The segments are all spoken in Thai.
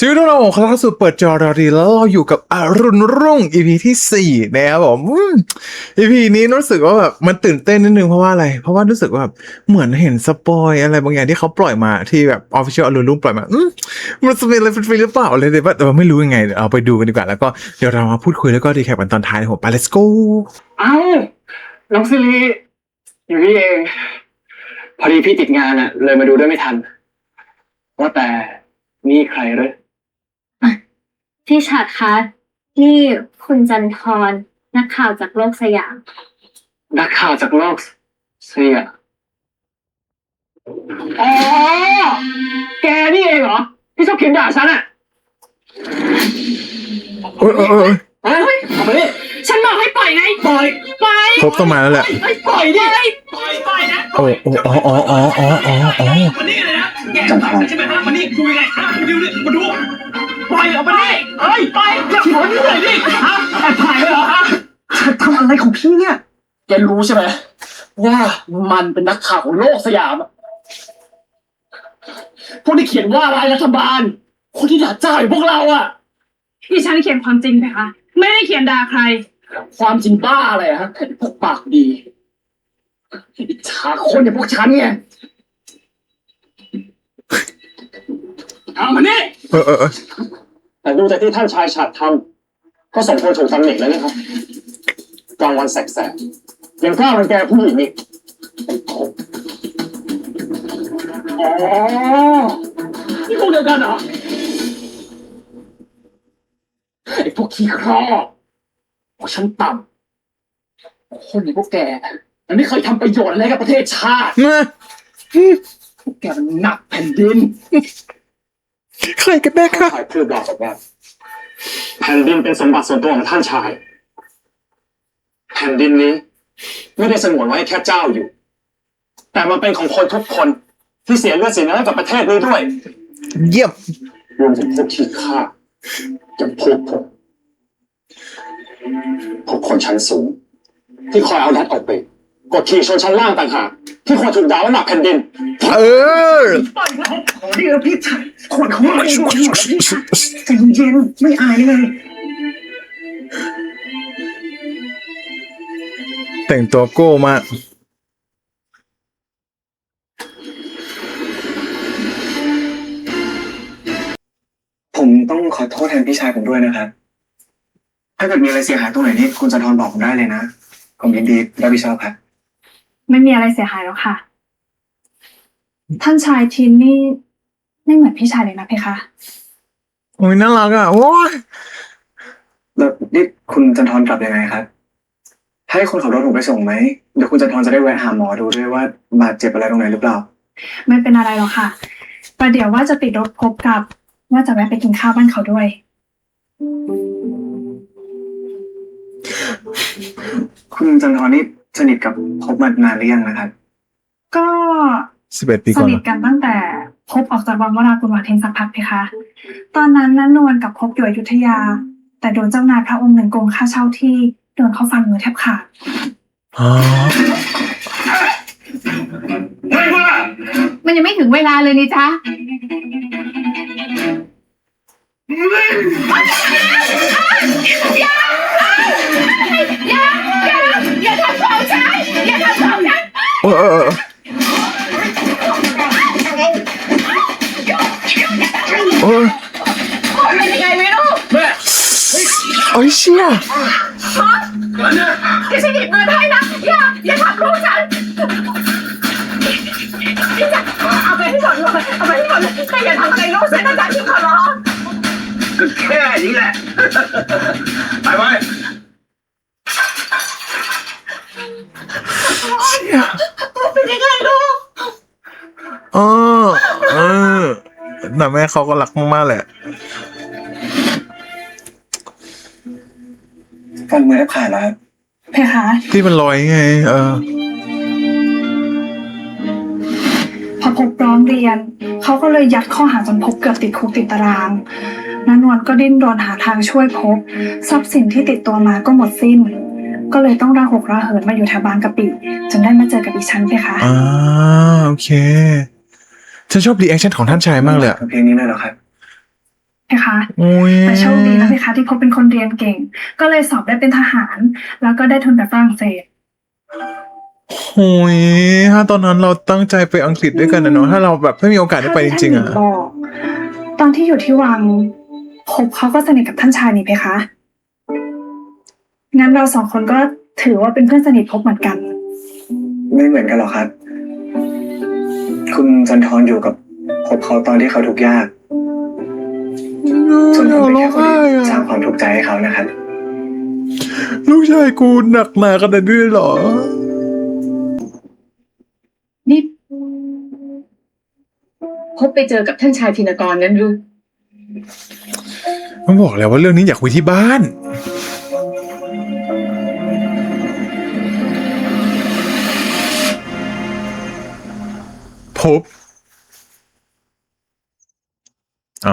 ชีวิตของเราของเข้าสู่เปิดจอรอดีแล้วเราอยู่กับอรุณรุ่ง EP ที่4นะครับผมEP นี้รู้สึกว่าแบบมันตื่นเต้นนิดนึงเพราะว่าอะไรเพราะว่ารู้สึกว่าแบบเหมือนเห็นสปอยอะไรบางอย่างที่เขาปล่อยมาที่แบบ Official อรุณรุ่งปล่อยมามันจะเป็นอะไรเป็นหรือเปล่าเลยแต่ว่าไม่รู้ยังไงเดี๋ยวเอาไปดูกันดีกว่าแล้วก็เดี๋ยวเรามาพูดคุยแล้วก็รีแคปกันตอนท้ายนะผมไป let's go เอ้าน้องซิลีอยู่นี่เอง พอดีพี่ติดงานอะเลยมาดูด้วยไม่ทัน ว่าแต่นี่ใครเหรอ พี่ฉัดคะนี่คุณจันทร์นักข่าวจากโลกสยาม นักข่าวจากโลกเสียอ๋อ แกนี่เองเหรอ ที่ชอบเขียนด่าฉันอะ เออ เฮ้ยเอามาดิ ฉันบอกให้ปล่อยไง ปล่อย ปล่อย ครบต้องมาแล้วแหละ ไอ้ปล่อยดิ ปล่อยนะ โอ้วันนี้เลยนะแกจังหวะใช่ไหมฮะวันนี้คุยไงฮะมาดูดิมาดูปล่อยออกมาดิเฮ้ยปล่อยอย่าหัวนี่เลยดิฮะแอบถ่ายไว้เหรอฮะจะทำอะไรของพี่เนี่ยแกรู้ใช่ไหมว่ามันเป็นนักข่าวของโลกสยามอะพวกที่เขียนว่าร้ายรัฐบาลคนที่ด่าเจ้าอย่างพวกเราอะ ดิฉันเขียนความจริงไปค่ะไม่ได้เขียนด่าใคร ความจริงบ้าอะไรฮะไอ้พวกปากดีอิจฉาคนอย่างพวกฉันไงเอามานี่ แต่ดูจากที่ท่านชายฉัตรทำก็สมควรถูกตำหนิแล้วนะครับกลางวันแสกๆยังกล้ารังแกผู้หญิงอีกอ๋อนี่พวกเดียวกันเหรอไอ้พวกขี้ครอบพวกฉันต่ำคนอย่างพวกแกมันไม่เคยทำประโยชน์อะไรกับประเทศชาติพวกแกมันหนักแผ่นดิน ใครกันแน่ค่ะ ชายพูดบอกว่าแผ่นดินเป็นสมบัติส่วนตัวของท่านชาย แผ่นดินนี้ ไม่ได้สงวนไว้ให้แค่เจ้าอยู่ แต่มันเป็นของคนทุกคนที่เสียเลือดเสียเนื้อให้กับประเทศนี้ด้วย เยี่ยม รวมถึงพวกขี้ข้าอย่างพวกผมพวกคนชั้นสูง ที่คอยเอารัดเอาเปรียบกดขี่ชนชั้นล่างต่างหากที่ควรถูกด่าว่าหนักแผ่นดิน เออ นี่เราพี่ชายคนเขาไม่ช่วยใจเย็นๆไม่อายเลย แต่งตัวโก้มาก ผมต้องขอโทษแทนพี่ชายผมด้วยนะครับ ถ้าเกิดมีอะไรเสียหายตรงไหนนี่คุณจันทร์บอกผมได้เลยนะ ผมยินดีรับผิดชอบครับ ไม่มีอะไรเสียหายแล้วค่ะ ท่านชายทินนี่ไม่เหมือนพี่ชายเลยนะเพคะ โอ้ยน่ารักอ่ะโอ้ย แล้วนี่คุณจันทร์กลับยังไงครับ ให้คนขับรถผมไปส่งไหม เดี๋ยวคุณจันทร์จะได้แวะหาหมอดูด้วยว่าบาดเจ็บอะไรตรงไหนหรือเปล่า ไม่เป็นอะไรหรอกค่ะประเดี๋ยวว่าจะติดรถพบกับว่าจะแวะไปกินข้าวบ้านเขาด้วย คุณจันทร์นี่สนิทกับพบมานานหรือยังนะครับ ก็ 11 ปี ส ก่อน นิทกันตั้งแต่พบออกจากวังวรากุลวาทินสักพักเพคะ ตอนนั้นนวลกับพบอยู่อยุธยา แต่โดนเจ้านายพระองค์หนึ่งโกงค่าเช่าที่โดนเขาฟันมือแทบขาด อ๋อ มันยังไม่ถึงเวลาเลยนี่จ๊ะอย่าทำของฉันอย่าทำของฉัน เออ เป็นยังไงไม่รู้ โอ้ยเชี่ย เดี๋ยวฉันหยิบเงินให้นะอย่าทำลูกฉันพี่จ๋าเอาไปให้หมดเลยเอาไปให้หมดเลยแต่อย่าทำอะไรลูกฉันนะจ๊ะที่ขอร้อง ก็แค่นี้แหละ ไปไป เชี่ย เป็นยังไงลูก เออแต่แม่เขาก็รักมากๆแหละ ฟันมือแทบขาดแล้วครับ เพคะ ที่มันลอยไง พอพบร้องเรียนเขาก็เลยยัดข้อหาจนพบเกือบติดคุกติดตารางนวลก็ดิ้นรนหาทางช่วยพบทรัพย์สินที่ติดตัวมาก็หมดสิ้น ก็เลยต้องระหกระเหินมาอยู่แถวบางกะปิจนได้มาเจอกับดิฉันเพคะ โอเค ฉันชอบรีแอคชั่นของท่านชายมากเลยอะ เพลงนี้เลยเหรอครับ เพค คะ โอ้ย แต่โชคดีนะเพคะที่พบเป็นคนเรียนเก่ง ก็เลยสอบได้เป็นทหาร แล้วก็ได้ทุนไปฝรั่งเศส โอ้ยถ้าตอนนั้นเราตั้งใจไปอังกฤษด้วยกันนะเนาะถ้าเราแบบไม่มีโอกาสได้ไปจริงๆอ่ะ ท่านหญิบอก ตอนที่อยู่ที่วังพบเขาก็สนิทกับท่านชายนี่เพคะ งั้นเราสองคนก็ถือว่าเป็นเพื่อนสนิทพบเหมือนกัน ไม่เหมือนกันหรอกครับ คุณจันทรอยู่กับพบเขาตอนที่เขาทุกข์ยาก ส่วนผมเป็นแค่คนที่สร้างความทุกข์ใจให้เขานะครับ ลูกชายกูหนักหนาขนาดนี้เลยเหรอ นี่พบไปเจอกับท่านชายธินกรนั้นหรือ มันบอกแล้วว่าเรื่องนี้อยากคุยที่บ้าน พบ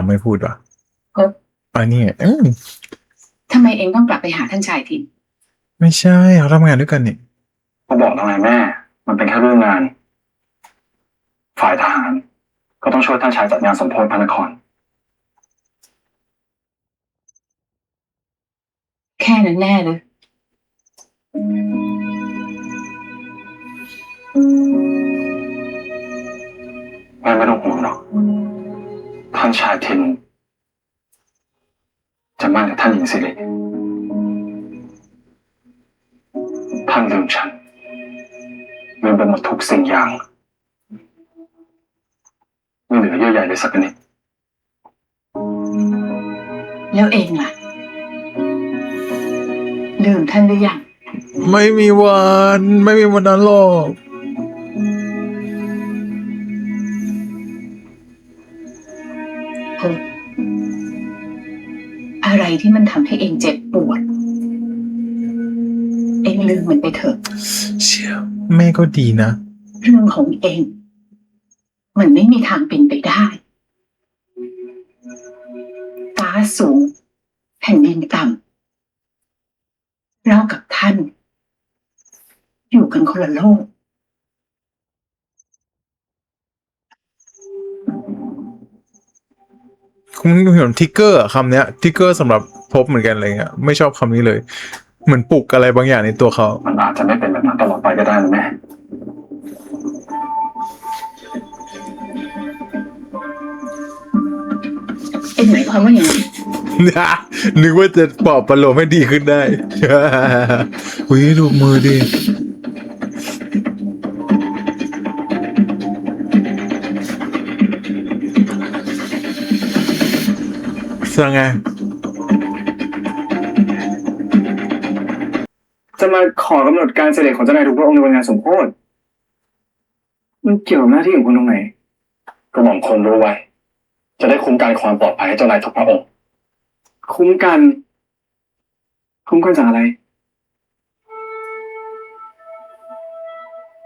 ไม่พูดว่ะ พบ อันนี้ทำไมเองต้องกลับไปหาท่านชายทิน ไม่ใช่เขาทำงานด้วยกันนี่ ก็บอกแล้วไงแม่ มันเป็นแค่เรื่องงาน ฝ่ายทหาร ก็ต้องช่วยท่านชายจัดงานสมโภชพระนคร แค่นั้นแน่เลย แม่ไม่ต้องห่วงหรอก ท่านชายทินจะมั่นกับท่านหญิงสิริท่านลืมฉันลืมไปหมดทุกสิ่งอย่างไม่เหลือเยื่อใยเลยสักนิด แล้วเองล่ะ ลืมท่านหรือยัง ไม่มีวันนั้นหรอก พบอะไรที่มันทำให้เองเจ็บปวด เองลืมมันไปเถอะ เชี่ยแม่ก็ดีนะ เรื่องของเองมันไม่มีทางเป็นไปได้ฟ้าสูงแผ่นดินต่ำเรากับท่าน อยู่กันคนละโลก คุณเห็นทิกเกอร์คำเนี้ยทิกเกอร์สำหรับพบเหมือนกันอะไรเงี้ยไม่ชอบคำนี้เลย เหมือนปลุกอะไรบางอย่างในตัวเขา มันอาจจะไม่เป็นแบบนั้นตลอดไปก็ได้นะแม่ เอ็งหมายความว่าอย่างไร นะนึกว่าจะปลอบประโลมให้ดีขึ้นได้ อุ้ยดูมือดิสั่งไง จะมาขอกำหนดการเสด็จของเจ้านายทุกพระองค์ในวันงานสมโภชมันเกี่ยวกับหน้าที่ของคุณตรงไหนกระหม่อมคงรู้ไว้ จะได้คุ้มกันความปลอดภัยให้เจ้านายทุกพระองค์ คุ้มกันจากอะไร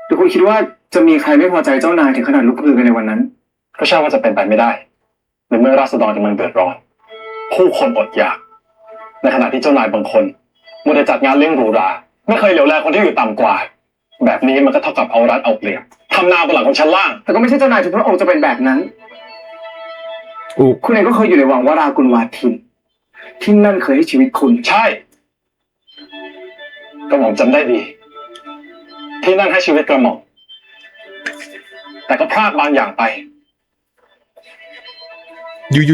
หรือคุณคิดว่าจะมีใครไม่พอใจเจ้านายถึงขนาดลุกฮือกันในวันนั้น ก็ใช่ว่าจะเป็นไปไม่ได้หรือเมื่อราษฎรกำลังเดือดร้อนผู้คนอดอยากในขณะที่เจ้านายบางคนมัวแต่จัดงานเลี้ยงหรูหราไม่เคยเหลียวแลคนที่อยู่ต่ำกว่า แบบนี้มันก็เท่ากับเอารัดเอาเปรียบทำนาบนหลังของชั้นล่างแต่ก็ไม่ใช่เจ้านายทุกพระองค์จะเป็นแบบนั้น คุณเองก็เคยอยู่ในวังวรากุลวาทินที่นั่นเคยให้ชีวิตคุณใช่กระหม่อมจำได้ดี ที่นั่นให้ชีวิตกระหม่อมแต่ก็พลาดบางอย่างไป อยู่ ต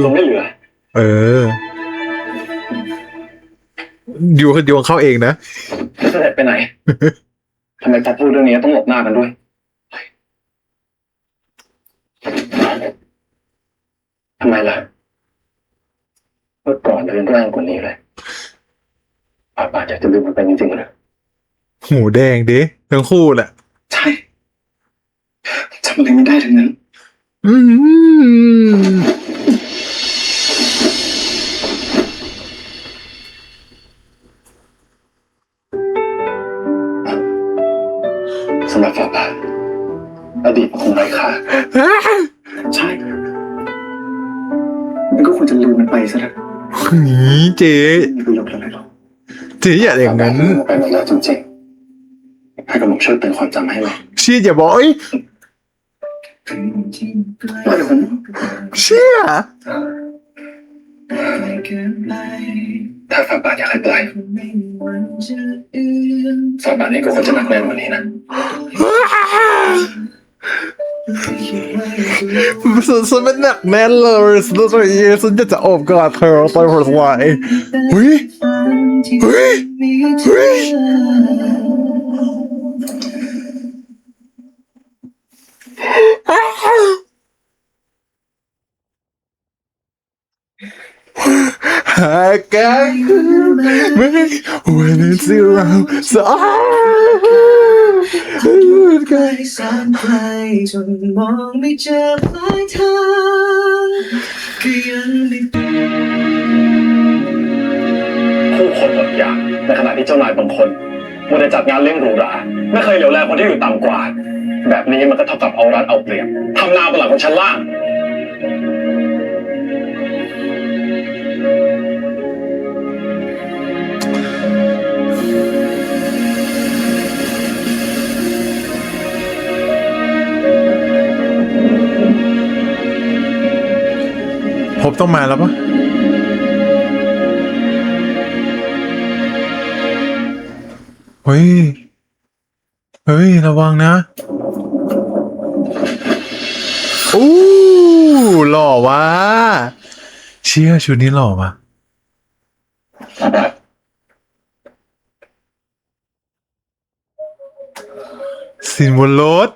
รงไม่เหลือ อยู่คนเดียวเข้าเองนะ เสด็จไปไหน ทำไมพอพูดเรื่องนี้ต้องหลบหน้ากันด้วย ทำไมล่ะเมื่อก่อนเรื่องแรงกว่านี้เลยป่าอยากจะลืมมันไปจริงๆเลย หูแดงดิทั้งคู่แหละ ใช่จำอะไรไม่ได้ทั้งนั้น อืม สำหรับฝ่าบาทอดีตคงไร้ค่าใช่มันก็ควรจะลืมมันไปซะแล้ว นี่เจ๊ ไม่มีประโยชน์อะไรหรอก เจ๊อย่าอย่างนั้น ไปหมดแล้วจริงๆให้กระหม่อมช่วยเตือนความจำให้เลย เชี่ยอย่าบอกเอ้ย ปล่อยผม เชี่ย ถ้าฝ่าบาทอยากให้ปล่อยฝ่าบาทเองก็ควรจะหนักแน่นกว่านี้นะ ฉันเป็นหนักแน่นเลยฉันจะจะโอบกอดเธอตลอดไปเฮ้ยเฮ้ยเฮ้ยหากกันไม่วันที่เราสองกัน สานไกลจนมองไม่เจอปลายทางก็ยังไม่ ผู้คนอดอยากในขณะที่เจ้านายบางคนมัวแต่จัดงานเลี้ยงหรูหราไม่เคยเหลียวแลคนที่อยู่ต่ำกว่า แบบนี้มันก็เท่ากับเอารัดเอาเปรียบทำนาบนหลังของชั้นล่าง พบต้องมาแล้วปะเฮ้ย เฮ้ย ระวังนะ อู้หล่อวะเชี่ยชุดนี้หล่อวะสินบนรถ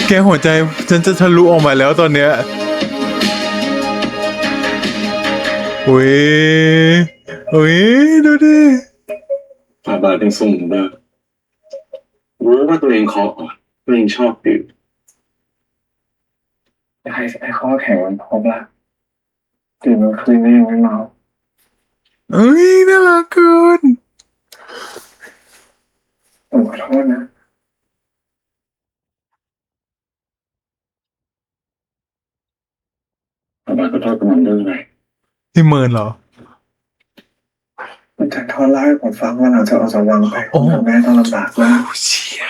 แกหัวใจฉันจะทะลุออกมาแล้วตอนเนี้ยอุ้ยอุ้ยดูดิ ฝ่าบาทยังทรงเหมือนเดิมรู้ว่าตัวเองคออ่อนตัวเองชอบดื่มไอ้ข้อแข็งมันพบละดื่มมันคืนนี้ยังไม่เมา อุ้ยน่ารักเกิน ผมขอโทษนะฝ่าบาทขอโทษกับมันเรื่องอะไร นี่เมินเหรอ มันจะทอดเล่าให้ผมฟังว่าหลังจากออกจากวังไป โอ้ ผมกับแม่ต้องลำบากมาก เชี่ย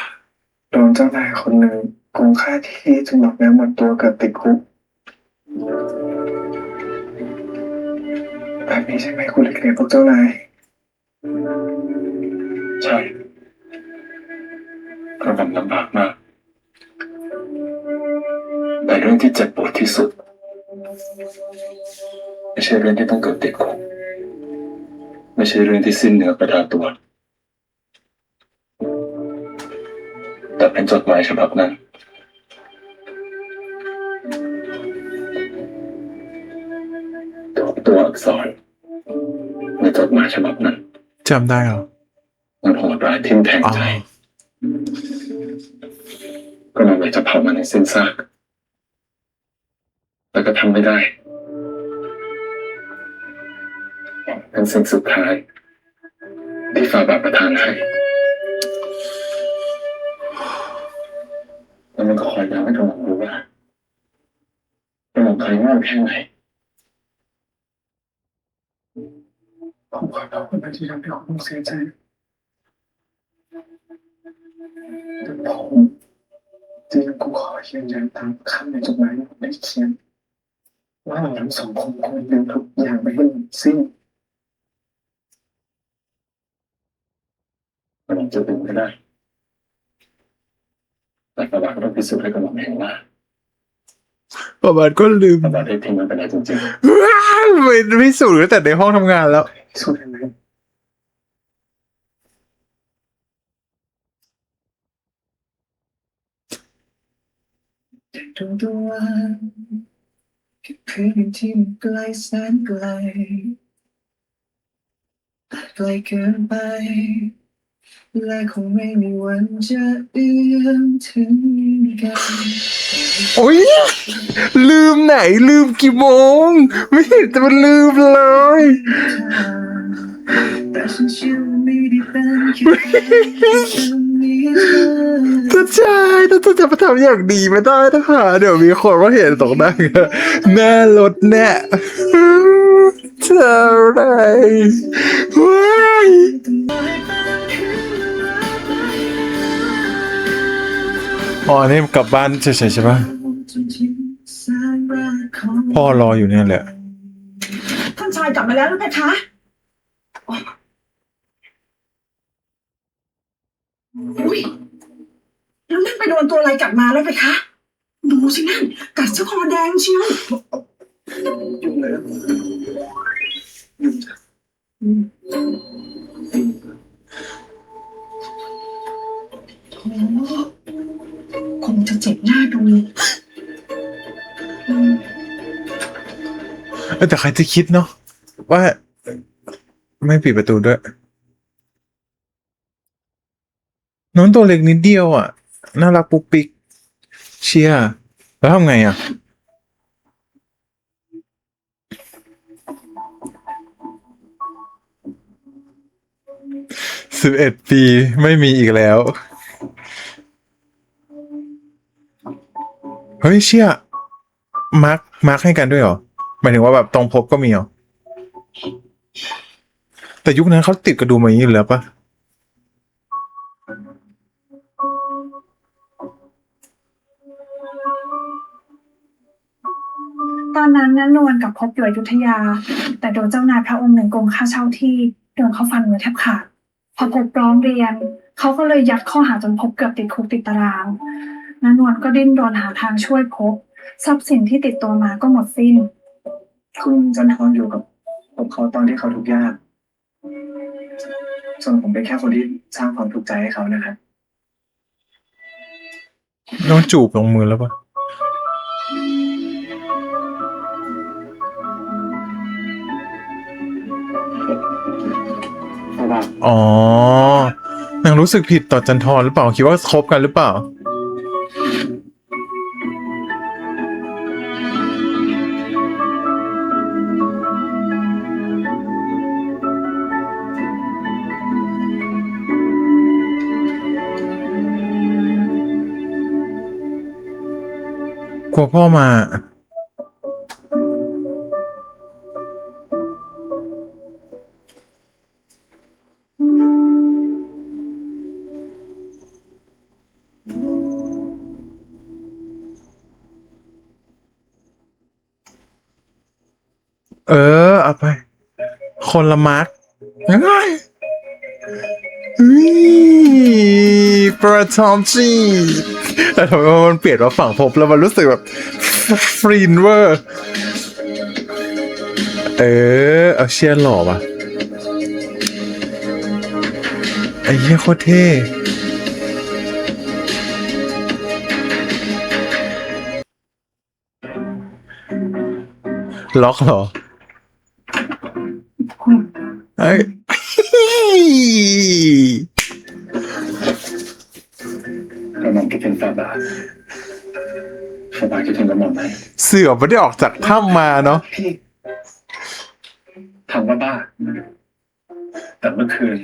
โดนเจ้านายคนหนึ่งโกงค่าที่จนหมดเนื้อหมดตัวเกือบติดคุกแบบนี้ใช่ไหมคุณเล็กๆพวกเจ้านายใช่กระผมลำบากมากแต่เรื่องที่เจ็บปวดที่สุดไม่ใช่เรื่องที่ต้องเกิดติดคุกไม่ใช่เรื่องที่สิ้นเนื้อประดาตัวแต่เป็นจดหมายฉบับนั้นตัวอักษรในจดหมายฉบับนั้น จำได้เหรอ มันโหดร้ายทิ่มแทง อ๋อ ใจก็มันอยากจะเผามันให้สิ้นซากแต่ก็ทำไม่ได้เป็นสิ่งสุดท้ายที่ฝ่าบาทประทานให้แล้วมันก็คอยย้ำให้กำลังรู้ว่ากำลังเคยง่ายแค่ไหนผมขอโทษนะที่ทำให้คุณต้องเสียใจแต่ผมจริงกูขอยืนยันตามคำในจดหมายที่ผมได้เขียนว่าเราทั้งสองคนควรลืมทุกอย่างไปให้หมดสิ้นกำลังจะลืมไม่ได้แต่กระบะก็ต้องพิสูจน์ให้กำลังเห็นว่า ประมาณก็ลืม กระบะได้ทิ้งมันไปไหนจริง ว้าวเป็นพิสูจน์ตั้งแต่ในห้องทำงานแล้ว ๆพิสูจน์ยังไงทุกดวงคือพื้นที่มันไกลแสนไกลไกลเกินไปและคงไม่มีวันจะเอื้อมถึงกัน โอ้ยลืมไหนลืมกี่โมง ไม่เห็นจะมันลืมเลย แต่ฉันเชื่อว่าไม่ได้เป็นแค่ฉันมีเธอ ถ้าใช่ถ้าจะมาทำอย่างดีไม่ได้นะคะเดี๋ยวมีคนมาเห็นตรงนั้นหน้ารถแน่ใช่ อะไรว้ายอ๋ออันนี้กลับบ้านเฉยๆใช่ปะพ่อรออยู่เนี่ยแหละ ท่านชายกลับมาแล้วหรือเปล่าคะอุ้ยแล้วนั่นไปโดนตัวอะไรกัดมาแล้วไหมคะ ดูสินั่นกัดเจ้าคอแดงเชียว ยุ่งเลยยุ่งจ้ะ โอ้คงจะเจ็บหน้าดู แต่ใครจะคิดเนาะว่าไม่ปิดประตูด้วย น้องตัวเล็กนิดเดียวอ่ะ น่ารักปุ๊กปิ๊กเชียร์แล้วทำไงอ่ะ 11 ปีไม่มีอีกแล้ว เฮ้ยเชี่ยมาร์คให้กันด้วยเหรอ หมายถึงว่าแบบตรงพบก็มีเหรอ แต่ยุคนั้นเขาติดกระดุมมาอย่างนี้อยู่แล้วปะ ตอนนั้นนวลกับพบอยู่อยุธยา แต่โดนเจ้านายพระองค์หนึ่งโกงค่าเช่าที่โดนเขาฟันมือแทบขาด พอพบร้องเรียน เขาก็เลยยัดข้อหาจนพบเกือบติดคุกติดตารางนวลก็ดิ้นรนหาทางช่วยพบทรัพย์สินที่ติดตัวมาก็หมดสิ้น คุณจันทร์อยู่กับผมเขาตอนที่เขาทุกข์ยากส่วนผมเป็นแค่คนที่สร้างความทุกข์ใจให้เขานะครับ น้องจูบลงมือแล้วปะ เพราะว่า อ๋อนางรู้สึกผิดต่อจันทรหรือเปล่า คิดว่าคบกันหรือเปล่า กลัวพ่อมา เอาไป คนละมาร์กง่ายประทอมจีแต่ทำไมมันเปลี่ยนมาฝั่งพบแล้วมันรู้สึกแบบฟรีนเวอร์เอาเชียร์หล่อป่ะไอ้เหี้ยโคตรเท่ล็อกเหรอไอ้ กระหม่อมคิดถึงฝ่าบาทคิดถึงกระหม่อมไหม เสือไม่ได้ออกจากถ้ำมาเนาะ พี่ถามว่าบ้า แต่เมื่อคืน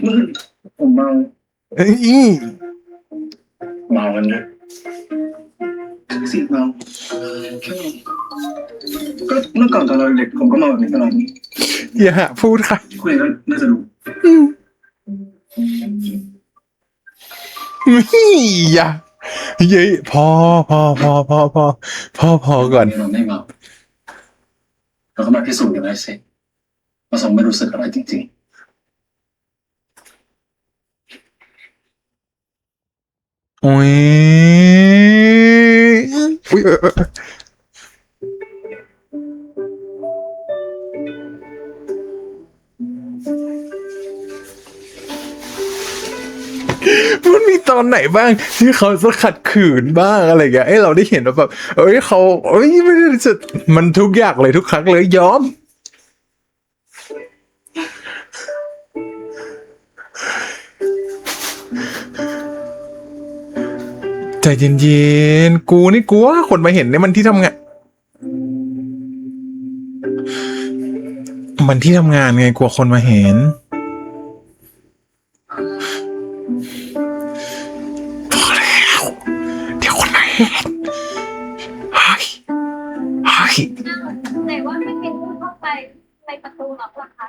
ผมเมากันด้วยสิเมาแค่เมาก็เมื่อก่อนตอนเราเด็กผมก็เมาแบบนี้ตลอดนี่ อย่าพูดค่ะ คุยก็น่าจะรู้ อย่าเย้ยพอก่อน เราไม่เมาเราก็มาพิสูจน์กันได้สิว่าสมไม่รู้สึกอะไรจริงๆ โอ้ยอุ๊ยมันมีตอนไหนบ้างที่เขาจะขัดขืนบ้างอะไรอย่างเงี้ยเราได้เห็นว่าแบบเขาไม่ได้จะมันทุกอย่างเลยทุกครั้งเลยยอมใจเย็นๆกูนี่กลัวคนมาเห็นเนี่ยมันที่ทำงานไงกลัวคนมาเห็นพอแล้วเดี๋ยวคนมาเห็นเฮ้ย ไหนว่าไม่เป็นผู้เข้าไป ในประตูล็อกเหรอคะ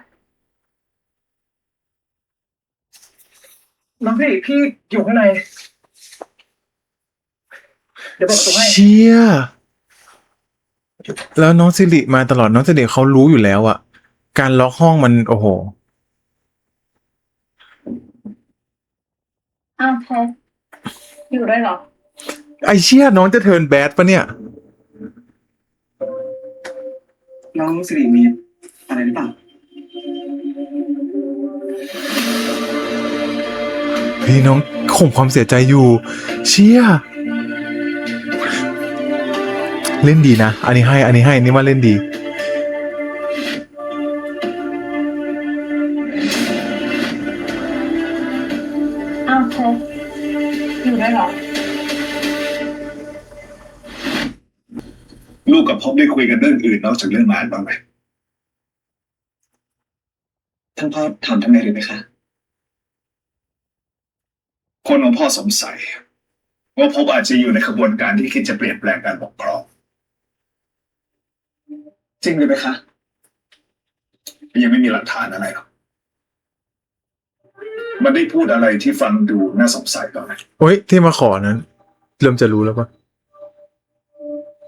น้องพี่อยู่ข้างในเดี๋ยวเปิดประตูให้ เชี่ยแล้วน้องสิริมาตลอดน้องสิริเขารู้อยู่แล้วอะการล็อกห้องมันโอ้โห อ้าวพบอยู่ด้วยเหรอ ไอเชี่ยน้องจะเทิร์นแบดปะเนี่ย น้องสิริมีอะไรหรือเปล่า พี่น้องข่มความเสียใจอยู่ เชี่ยเล่นดีนะ อันนี้ให้นี่ว่าเล่นดี อ้าวพบอยู่ด้วยเหรอ ลูกกับพบได้คุยกันเรื่องอื่นนอกจากเรื่องงานบ้างไหม ท่านพ่อถามทำไมหรือไหมคะ คนของพ่อสงสัยว่าพบอาจจะอยู่ในขบวนการที่คิดจะเปลี่ยนแปลงการปกครอง จริงหรือไหมคะ ยังไม่มีหลักฐานอะไรหรอกมันได้พูดอะไรที่ฟังดูน่าสงสัยบ้างไหม โอ้ยที่มาขอนั้น เริ่มจะรู้แล้วปะ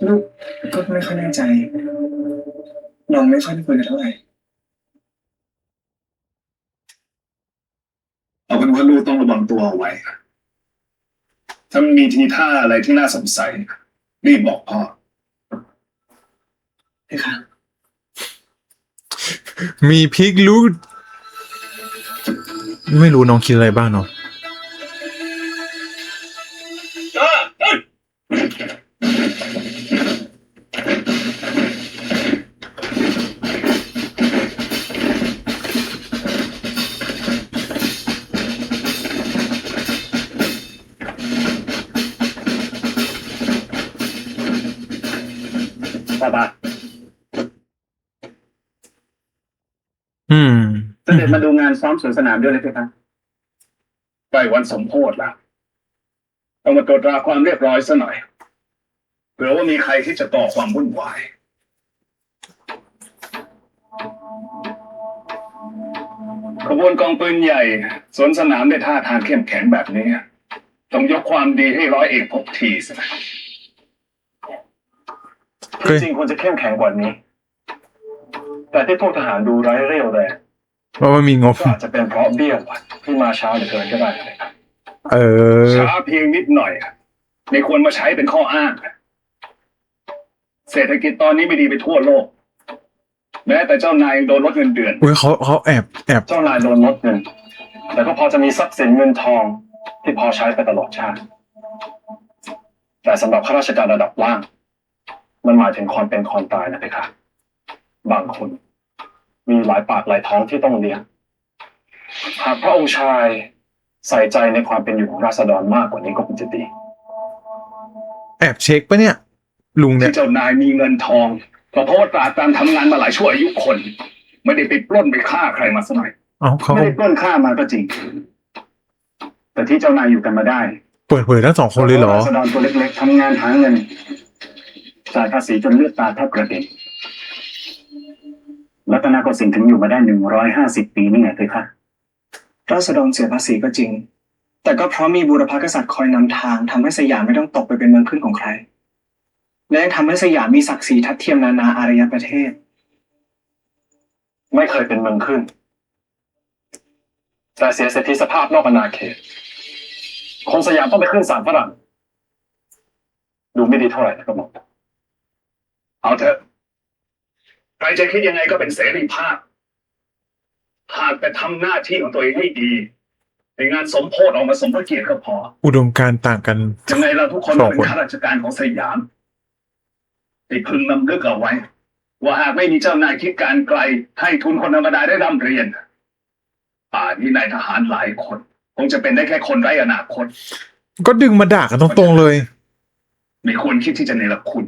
ลูกก็ไม่ค่อยแน่ใจ น้องไม่ค่อยได้คุยกันเท่าไหร่ เอาเป็นว่าลูกต้องระวังตัวเอาไว้ถ้ามีทีท่าอะไรที่น่าสงสัยรีบบอกพ่อ ใช่ค่ะ มีพริกรู้ ไม่รู้น้องคิดอะไรบ้างเนาะ ป้าป้า อืม เสด็จมาดูงานซ้อมสวนสนามด้วยเลยครับ ใกล้วันสมโภชแล้วต้องมาตรวจตราความเรียบร้อยซะหน่อยเผื่อว่ามีใครที่จะก่อความวุ่นวายขบวนกองปืนใหญ่สวนสนามได้ท่าทางเข้มแข็งแบบนี้ต้องยกความดีให้ร้อยเอกพบทีสิ ที่จริงควรจะเข้มแข็งกว่านี้ แต่ที่พวกทหารดูไร้เรี่ยวแรง เพราะว่ามีงบ ก็อาจจะเป็นเพราะเบี้ยวอะที่มาช้าเหลือเกินก็ได้นะครับ เออ ช้าเพียงนิดหน่อยไม่ควรมาใช้เป็นข้ออ้าง เศรษฐกิจตอนนี้ไม่ดีไปทั่วโลก แม้แต่เจ้านายยังโดนลดเงินเดือน อุ้ยเขาแอบ เจ้านายโดนลดเงิน แต่ก็พอจะมีทรัพย์สินเงินทองที่พอใช้ไปตลอดชาติ แต่สำหรับข้าราชการระดับล่าง มันหมายถึงความเป็นความตายนะเพคะบางคน มีหลายปากหลายท้องที่ต้องเลี้ยงหากพระองค์ชายใส่ใจในความเป็นอยู่ของราษฎรมากกว่านี้ก็คงจะดี แอบเช็คปะเนี่ย ลุงเนี่ย ที่เจ้านายมีเงินทองก็เพราะว่าตราตามทำงานมาหลายชั่วอายุคน ไม่ได้ไปปล้นไปฆ่าใครมาสักหน่อย เอาเขา ไม่ได้ปล้นฆ่ามาก็จริง แต่ที่เจ้านายอยู่กันมาได้ เปิดเผยทั้งสองคนเลยเหรอ ราษฎรตัวเล็กๆทำงานหาเงินจ่ายภาษีจนเลือดตาแทบกระเด็นรัตนโกสินทร์ถึงอยู่มาได้150 ปีนี่ไงเพคะราษฎรเสียภาษีก็จริง แต่ก็เพราะมีบูรพกษัตริย์คอยนำทางทำให้สยามไม่ต้องตกไปเป็นเมืองขึ้นของใคร และยังทำให้สยามมีศักดิ์ศรีทัดเทียมนานาอารยประเทศ ไม่เคยเป็นเมืองขึ้น แต่เสียเสถียรภาพนอกอาณาเขต คนสยามต้องไปขึ้นศาลฝรั่ง ดูไม่ดีเท่าไหร่นะครับหมอ เอาเถอะใครจะคิดยังไงก็เป็นเสรีภาพ หากแต่ทำหน้าที่ของตัวเองให้ดีในงานสมโภชออกมาสมพระเกียรติก็พอ อุดมการณ์ต่างกัน ยังไงเราทุกคน สอง เป็น คน ข้าราชการของสยามได้พึงนำลึกเอาไว้ ว่าหากไม่มีเจ้านายคิดการไกล ให้ทุนคนธรรมดาได้ร่ำเรียน ป่านนี้นายทหารหลายคน คงจะเป็นได้แค่คนไร้อนาคต ก็ดึงมาด่ากันตรงๆเลย ไม่ควรคิดที่จะเนรคุณ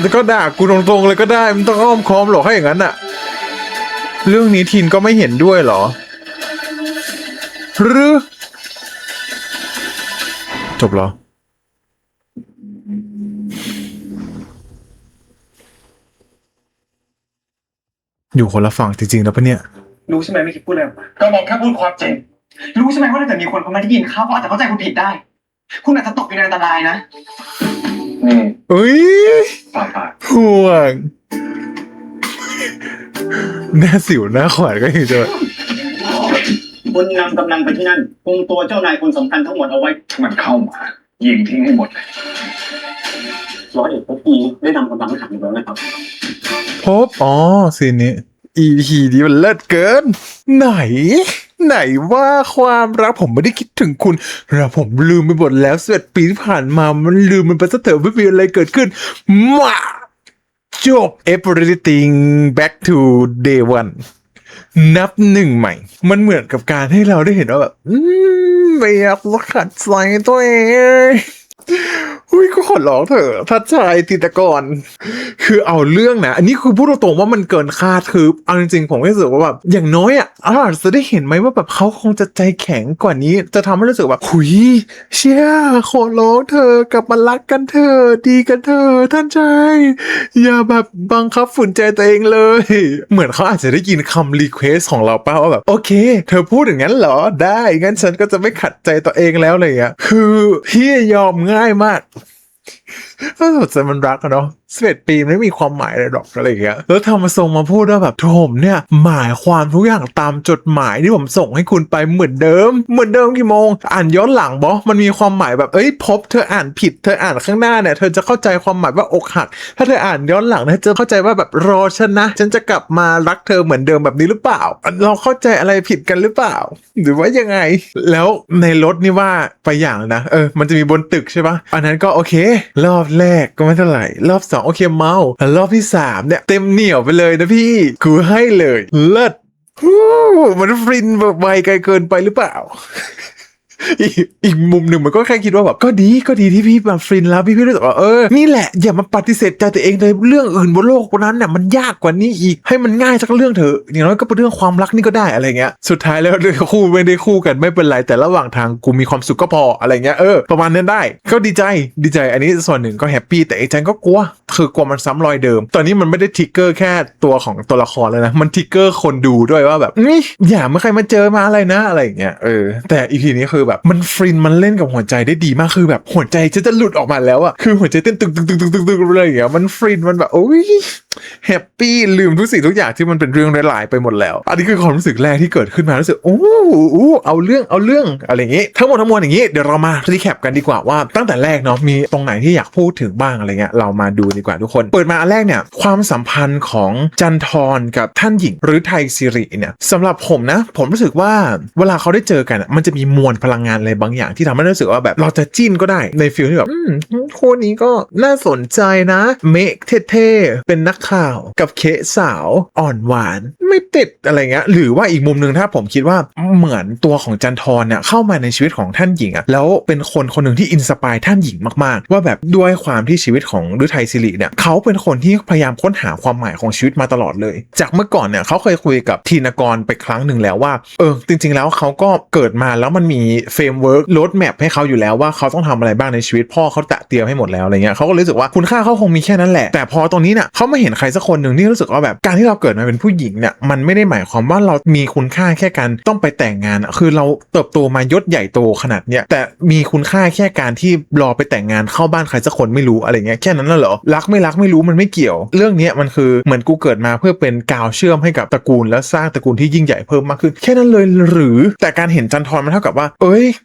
แล้วก็ด่ากูตรงๆเลยก็ได้มันต้องอ้อมค้อมหรอกให้อย่างนั้นอะเรื่องนี้ทินก็ไม่เห็นด้วยเหรอ หรือ จบเหรอ อยู่คนละฝั่งจริงๆแล้วปะเนี่ย รู้ใช่ไหมไม่คิดพูดอะไรออกมาก็บอกแค่พูดความจริงรู้ใช่ไหมว่าถ้าเกิดมีคนเขามาได้ยินเขาอาจจะเข้าใจคุณผิดได้ คุณอาจจะตกอยู่ในอันตรายนะนี่ เอ้ย ป่า ห่วงหน้าสิวหน้าขวานก็ยังจะ คุณนำกำลังไปที่นั่นคุมตัวเจ้านายคนสำคัญทั้งหมดเอาไว้ มันเข้ามายิงทิ้งให้หมดเลย ร้อยเอกพบอีได้นำกำลังไปขังอยู่แล้วนะครับ พบอ๋อซีนนี้ EP นี้มันเลิศเกิน ไหนว่าความรักผมไม่ได้คิดถึงคุณแล้วผมลืมไปหมดแล้ว11 ปีที่ผ่านมามันลืมมันไปซะเถอะไม่มีอะไรเกิดขึ้นมาจบ everything back to day one นับหนึ่งใหม่ มันเหมือนกับการให้เราได้เห็นว่าแบบไม่อยากขัดใจตัวเองอุ้ยก็ขอร้องเถอะทัดชายติตกรคือเอาเรื่องนะอันนี้คือพูดตรงๆว่ามันเกินคาดคือเอาจริงๆผมก็รู้สึกว่าแบบอย่างน้อยอ่ะอาจจะได้เห็นไหมว่าแบบเขาคงจะใจแข็งกว่านี้จะทำให้รู้สึกแบบหุยเชี่ยขอร้องเธอกลับมารักกันเถอะดีกันเถอะท่านชายอย่าแบบบังคับฝืนใจตัวเองเลยเหมือนเขาอาจจะได้ยินคำรีเควสของเราเป้าว่าแบบโอเคเธอพูดอย่างนั้นเหรอได้งั้นฉันก็จะไม่ขัดใจตัวเองแล้วอะไรอย่างเงี้ยคือพี่ยอมง่ายมากถ้าสดใจมันรักอะเนาะ11 ปีไม่มีความหมายอะไรหรอกอะไรอย่างเงี้ยแล้วทำมาส่งมาพูดว่าแบบผมเนี่ยหมายความทุกอย่างตามจดหมายที่ผมส่งให้คุณไปเหมือนเดิมกี่โมงอ่านย้อนหลังบอมันมีความหมายแบบพบเธออ่านผิดเธออ่านข้างหน้าเนี่ยเธอจะเข้าใจความหมายว่าอกหักถ้าเธออ่านย้อนหลังเธอจะเข้าใจว่าแบบรอฉันนะฉันจะกลับมารักเธอเหมือนเดิมแบบนี้หรือเปล่าเราเข้าใจอะไรผิดกันหรือเปล่าหรือว่ายังไงแล้วในรถนี่ว่าไปอย่างนะมันจะมีบนตึกใช่ปะอันนั้นก็โอเครอบแรกก็ไม่เท่าไหร่รอบ2โอเคเมารอบที่3เนี่ยเต็มเหนียวไปเลยนะพี่กูให้เลยเลิศมันฟินแบบไวไกลเกินไปหรือเปล่า อีกมุมหนึ่งมันก็แค่คิดว่าแบบก็ดีที่พี่แบบฟินแล้วพี่รู้สึกว่านี่แหละอย่ามาปฏิเสธใจตัวเองเลยเรื่องอื่นบนโลกนั้นน่ะมันยากกว่านี้อีกให้มันง่ายสักเรื่องเถอะอย่างน้อยก็เป็นเรื่องความรักนี่ก็ได้อะไรเงี้ยสุดท้ายแล้วคู่ไม่ได้คู่กันไม่เป็นไรแต่ระหว่างทางกูมีความสุขก็พออะไรเงี้ยประมาณนั้นได้ก็ดีใจอันนี้ส่วนหนึ่งก็แฮปปี้แต่ไอ้ใจก็กลัวมันซ้ำรอยเดิมตอนนี้มันไม่ได้ทริกเกอร์แค่ตัวของตัวละครเลยนะมันทริกเกอร์คนดูด้วยว่าแบบอย่าเมื่อใครมาเจอมาอะไรนะอะไรเงี้ยแต่อีพีนี้คือแบบมันฟินมันเล่นกับหัวใจได้ดีมากคือแบบหัวใจจะหลุดออกมาแล้วอะคือหัวใจเต้นตึกอะไรอย่างเงี้ยมันฟินมันแบบโอ้ยแฮปปี้ลืมทุกสิ่งทุกอย่างที่มันเป็นเรื่องร้ายๆไปหมดแล้วอันนี้คือความรู้สึกแรกที่เกิดขึ้นมารู้สึกโอ้เอาเรื่องอะไรอย่างงี้ทั้งหมดอย่างงี้เดี๋ยวเรามารีแคปกันดีกว่าว่าตั้งแต่แรกเนาะมีตรงไหนที่อยากพูดถึงบ้างอะไรเงี้ยเรามาดูดีกว่าทุกคนเปิดมาอันแรกเนี่ยความสัมพันธ์ของจันทรกับท่านหญิงหรือไทยสิริเนี่ยสำหรับผมนะผมรู้สึกว่าเวลาเขาได้เจอกันมันจะมีมวลพลังงานอะไรบางอย่างที่ทำให้รู้สึกว่าแบบเราจะจิ้นก็ได้ในฟีลที่แบบคู่นี้ก็น่าสนใจนะเมคเท่ๆเป็นนักข่าวกับเคสาวอ่อนหวานไม่ติดอะไรเงี้ยหรือว่าอีกมุมนึงถ้าผมคิดว่าเหมือนตัวของจันทรเนี่ยเข้ามาในชีวิตของท่านหญิงอะแล้วเป็นคนหนึ่งที่อินสปายท่านหญิงมากๆว่าแบบด้วยความที่ชีวิตของฤทัยศิริเนี่ยเขาเป็นคนที่พยายามค้นหาความหมายของชีวิตมาตลอดเลยจากเมื่อก่อนเนี่ยเขาเคยคุยกับธีนกรไปครั้งหนึ่งแล้วว่าจริงๆแล้วเขาก็เกิดมาแล้วมันมีเฟรมเวิร์กโรดแมพให้เขาอยู่แล้วว่าเขาต้องทำอะไรบ้างในชีวิตพ่อเขาตะเตรียมให้หมดแล้วอะไรเงี้ยเขาก็รู้สึกว่าคุณค่าเขาคงมีแค่นั้นแหละแต่พอตรงนี้เนี่ยเขาไม่เห็นใครสักคนหนึ่งที่รู้สึกว่าแบบการที่เราเกิดมาเป็นผู้หญิงเนี่ยมันไม่ได้หมายความว่าเรามีคุณค่าแค่การต้องไปแต่งงานคือเราเติบโตมายศใหญ่โตขนาดเนี้ยแต่มีคุณค่าแค่การที่รอไปแต่งงานเข้าบ้านใครสักคนไม่รู้อะไรเงี้ยแค่นั้นน่ะเหรอรักไม่รู้มันไม่เกี่ยวเรื่องนี้มันคือเหมือนกูเกิดมาเพื่อเป็นกาวเชื่อมให้กับตระกูลแล้วสร้างตระกูลที่ยิ่งใหญ่เพิ่มมากขึ้นแค่นั้นเลยหรือแต่การเห็นจันทรมันเท่ากับว่า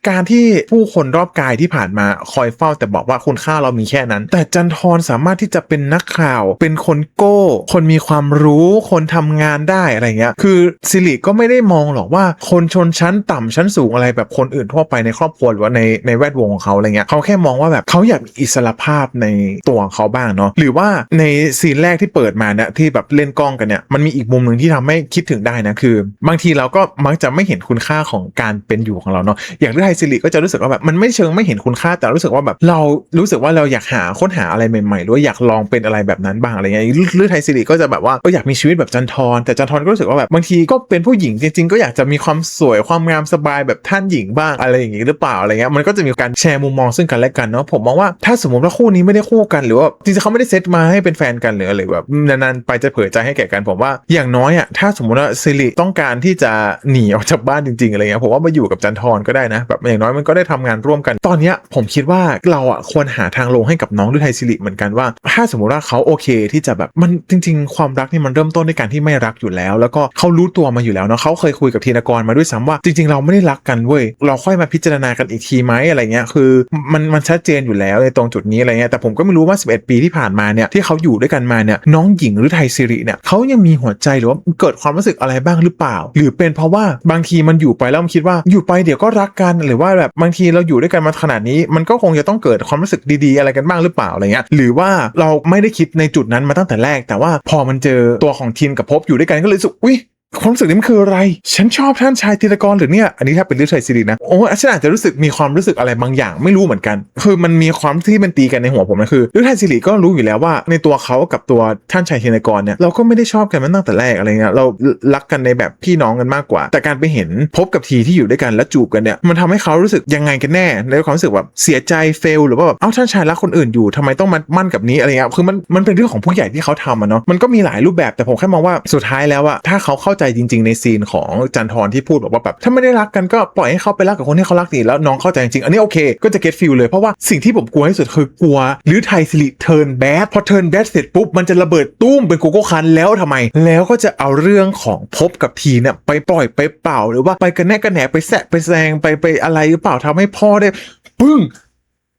การที่ผู้คนรอบกายที่ผ่านมาคอยเฝ้าแต่บอกว่าคุณค่าเรามีแค่นั้นแต่จันทรสามารถที่จะเป็นนักข่าวเป็นคนโก้คนมีความรู้คนทำงานได้อะไรเงี้ยคือสิริก็ไม่ได้มองหรอกว่าคนชนชั้นต่ำชั้นสูงอะไรแบบคนอื่นทั่วไปในครอบครัวหรือว่าในแวดวงของเขาอะไรเงี้ยเขาแค่มองว่าแบบเขาอยากมีอิสรภาพในตัวของเขาบ้างเนาะหรือว่าในซีนแรกที่เปิดมาเนี่ยที่แบบเล่นกล้องกันเนี่ยมันมีอีกมุมหนึ่งที่ทำให้คิดถึงได้นะคือบางทีเราก็มักจะไม่เห็นคุณค่าของการเป็นอยู่ของเราเนาะอย่างฤทัยศิริก็จะรู้สึกว่าแบบมันไม่เชิงไม่เห็นคุณค่าแต่รู้สึกว่าแบบเรารู้สึกว่าเราอยากค้นหาอะไรใหม่ๆหรือว่าอยากลองเป็นอะไรแบบนั้นบ้างอะไรเงี้ย ฤทัยศิริก็จะแบบว่าอยากมีชีวิตแบบจันทรแต่จันทรก็รู้สึกว่าแบบบางทีก็เป็นผู้หญิงจริงๆก็อยากจะมีความสวยความงามสบายแบบท่านหญิงบ้างอะไรอย่างงี้หรือเปล่าอะไรเงี้ยมันก็จะมีการแชร์มุมมองซึ่งกันและกันเนาะผมมองว่าถ้าสมมติว่าคู่นี้ไม่ได้คู่กันหรือว่าจริงๆเขาไม่ได้เซตมาให้เป็นแฟนกันหรืออะไรแบบนานๆไปจะเผยใจให้แก่กันผมว่าอย่างน้อยอ่ะถ้าสมมติว่าศิริต้องการที่จะหนีออกจากบ้านจริงๆอะไรเงี้ยผมว่ามาอยู่กับจันทรก็ได้นะแบบอย่างน้อยมันก็ได้ทำงานร่วมกันตอนเนี้ยผมคิดว่าเราอ่ะควรหาทางลงให้กับน้องฤทัยศิริเหมือนกันว่าถ้าสมมติว่าเขาโอเคที่จะแบบมันจริงๆความรักนี่มันเริ่มต้นด้วยการที่ไม่รักอยู่แล้วก็เขารู้ตัวมาอยู่แล้วเนาะเขาเคยคุยกับธีนกรมาด้วยซ้ำว่าจริงๆเราไม่ได้รักกันเว้ยเราค่อยมาพิจารณากันอีกทีไหมอะไรเงี้ยคือมันชัดเจนอยู่แล้วในตรงจุดนี้อะไรเงี้ยแต่ผมก็ไม่รู้ว่า11 ปีที่ผ่านมาเนี่ยที่เขาอยู่ด้วยกันมาเนี่ยน้องหญิงฤทัยศิริเนี่ยเขายังมีหัวใจหรือว่าเกิดความรู้สึกอะไรบ้างหรือเปล่าหรือเป็นเพราะว่าบางทีมันอยู่ไปแล้วมันคิดว่าอยู่ไปเดี๋ยวก็รักกันหรือว่าแบบบางทีเราอยู่ด้วยกันมาขนาดนี้มันก็คงจะต้องเกิดความรู้สึกดีๆอะไรกันบ้างหรือเปล่าอะไรเงี้ยหรือว่าเราไม่ได้คิดในจุดนั้นมาตั้งแต่แรกแต่ว่าพอมันเจอตัวของทินกับภพอยู่ด้วยกันก็เลยรู้สึกอุ๊ยความรู้สึกนี้มันคืออะไรฉันชอบท่านชายธีรกรหรือเนี่ยอันนี้ถ้าเป็นฤทัยศิรินะโอ้ฉันอาจจะรู้สึกมีความรู้สึกอะไรบางอย่างไม่รู้เหมือนกันคือมันมีความที่มันตีกันในหัวผมนะคือฤทัยศิริก็รู้อยู่แล้วว่าในตัวเขากับตัวท่านชายธีรกรเนี่ยเราก็ไม่ได้ชอบกันมาตั้งแต่แรกอะไรเงี้ยเรารักกันในแบบพี่น้องกันมากกว่าแต่การไปเห็นภพกับทีที่อยู่ด้วยกันและจูบกันเนี่ยมันทำให้เขารู้สึกยังไงกันแน่ในความรู้สึกแบบเสียใจเฟลหรือว่าแบบเอ้าท่านชายรักคนอื่นอยู่ทำไมต้องมามั่นกับนี้อะไรเงี้ยคือมันเป็นเรื่องของผู้ใหญ่ที่เขาทำอะเนาะมันก็มีหลายรูปแบบแต่ผมแค่มองว่าสุดท้ายแล้วอะถ้าเขาเข้าใจจริงๆในซีนของจันทรที่พูดบอกว่าแบบถ้าไม่ได้รักกันก็ปล่อยให้เขาไปรักกับคนที่เขารักดีแล้วน้องเข้าใจจริงๆอันนี้โอเคก็จะเก็ตฟีลเลยเพราะว่าสิ่งที่ผมกลัวที่สุดคือกลัวฤทัยศิริเทิร์นแบดพอเทิร์นแบดเสร็จปุ๊บมันจะระเบิดตุ้มเป็นโกโก้คันแล้วทำไมแล้วก็จะเอาเรื่องของภพกับทีเนี่ยไปปล่อยไปเปล่าหรือว่าไปกันแน่กันแหนไปแสะไปแซงไปอะไรหรือเปล่าทำให้พ่อได้ปึ้ง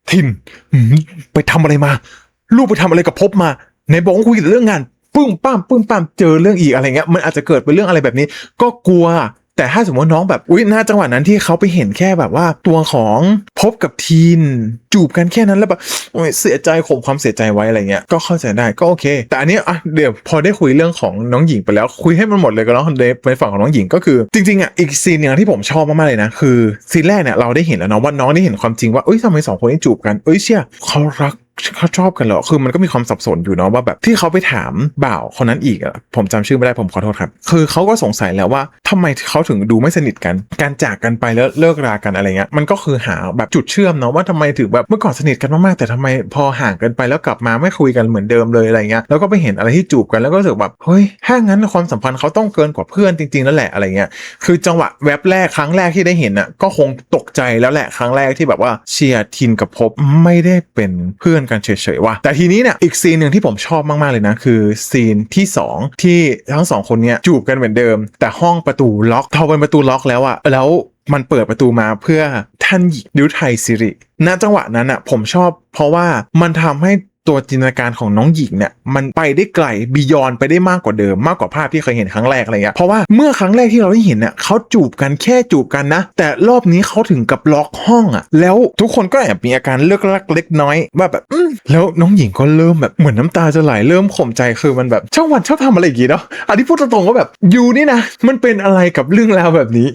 ทินไปทำอะไรมาลูกไปทำอะไรกับภพมาในบอกว่าคุยเรื่องงานปึ้งป้ามเจอเรื่องอีกอะไรเงี้ยมันอาจจะเกิดเป็นเรื่องอะไรแบบนี้ก็กลัวแต่ถ้าสมมติน้องแบบอุ๊ยหน้าจังหวะนั้นที่เขาไปเห็นแค่แบบว่าตัวของภพกับทีนจูบกันแค่นั้นแล้วแบบโอ้ยเสียใจข่มความเสียใจไว้อะไรเงี้ยก็เข้าใจได้ก็โอเคแต่อันนี้อ่ะเดี๋ยวพอได้คุยเรื่องของน้องหญิงไปแล้วคุยให้มันหมดเลยก็แล้วในฝั่งของน้องหญิงก็คือจริงๆอ่ะอีกซีนนึงที่ผมชอบมากๆเลยนะคือซีนแรกเนี่ยเราได้เห็นแล้วเนาะว่าน้องได้เห็นความจริงว่าเอ้ยทำไม2 คนนี้จูบกันเอ้ยเชี่ยเขารักเขาชอบกันเหรอคือมันก็มีความสับสนอยู่เนาะว่าแบบที่เขาไปถามบ่าวคนนั้นอีกอ่ะผมจำชื่อไม่ได้ผมขอโทษครับคือเขาก็สงสัยแล้วว่าทำไมเขาถึงดูไม่สนิทกันการจากกันไปแล้วเลิกรากันอะไรเงี้ยมันก็คือหาแบบจุดเชื่อมเนาะว่าทำไมถึงแบบเมื่อก่อนสนิทกันมากๆแต่ทำไมพอห่างกันไปแล้วกลับมาไม่คุยกันเหมือนเดิมเลยอะไรเงี้ยแล้วก็ไปเห็นอะไรที่จูบกันแล้วก็รู้สึกแบบเฮ้ยถ้างั้นความสัมพันธ์เขาต้องเกินกว่าเพื่อนจริงๆนั่นแหละอะไรเงี้ยคือจังหวะแวบแรกครั้งแรกที่ได้เห็นอ่ะก็คงตกใจแล้วแหละครั้งแรกที่แบบว่าเชียร์ทินกับภพไม่ได้เป็นเพื่อนกันเฉยๆว่ะแต่ทีนี้เนี่ยอีกซีนหนึ่งที่ผมชอบมากๆเลยนะคือซีนที่2ที่ทั้ง2คนเนี้ยจูบกันเหมือนเดิมแต่ห้องประตูล็อกพอเป็นประตูล็อกแล้วอะแล้วมันเปิดประตูมาเพื่อท่านหญิงฤทัยศิริณจังหวะนั้นอะผมชอบเพราะว่ามันทำให้ตัวจินตนาการของน้องหญิงเนี่ยมันไปได้ไกลบียอนไปได้มากกว่าเดิมมากกว่าภาพที่เคยเห็นครั้งแรกอะไรเงี้ยเพราะว่าเมื่อครั้งแรกที่เราได้เห็นเนี่ยเขาจูบกันแค่จูบกันนะแต่รอบนี้เขาถึงกับล็อกห้องอะแล้วทุกคนก็แอบมีอาการเลิกลักเล็กน้อยว่าแบบแล้วน้องหญิงก็เริ่มแบบเหมือนน้ำตาจะไหลเริ่มข่มใจคือมันแบบชอบทำอะไรอย่างงี้เนาะอันนี้พูดตรงๆว่าแบบยูนี่นะมันเป็นอะไรกับเรื่องราวแบบนี้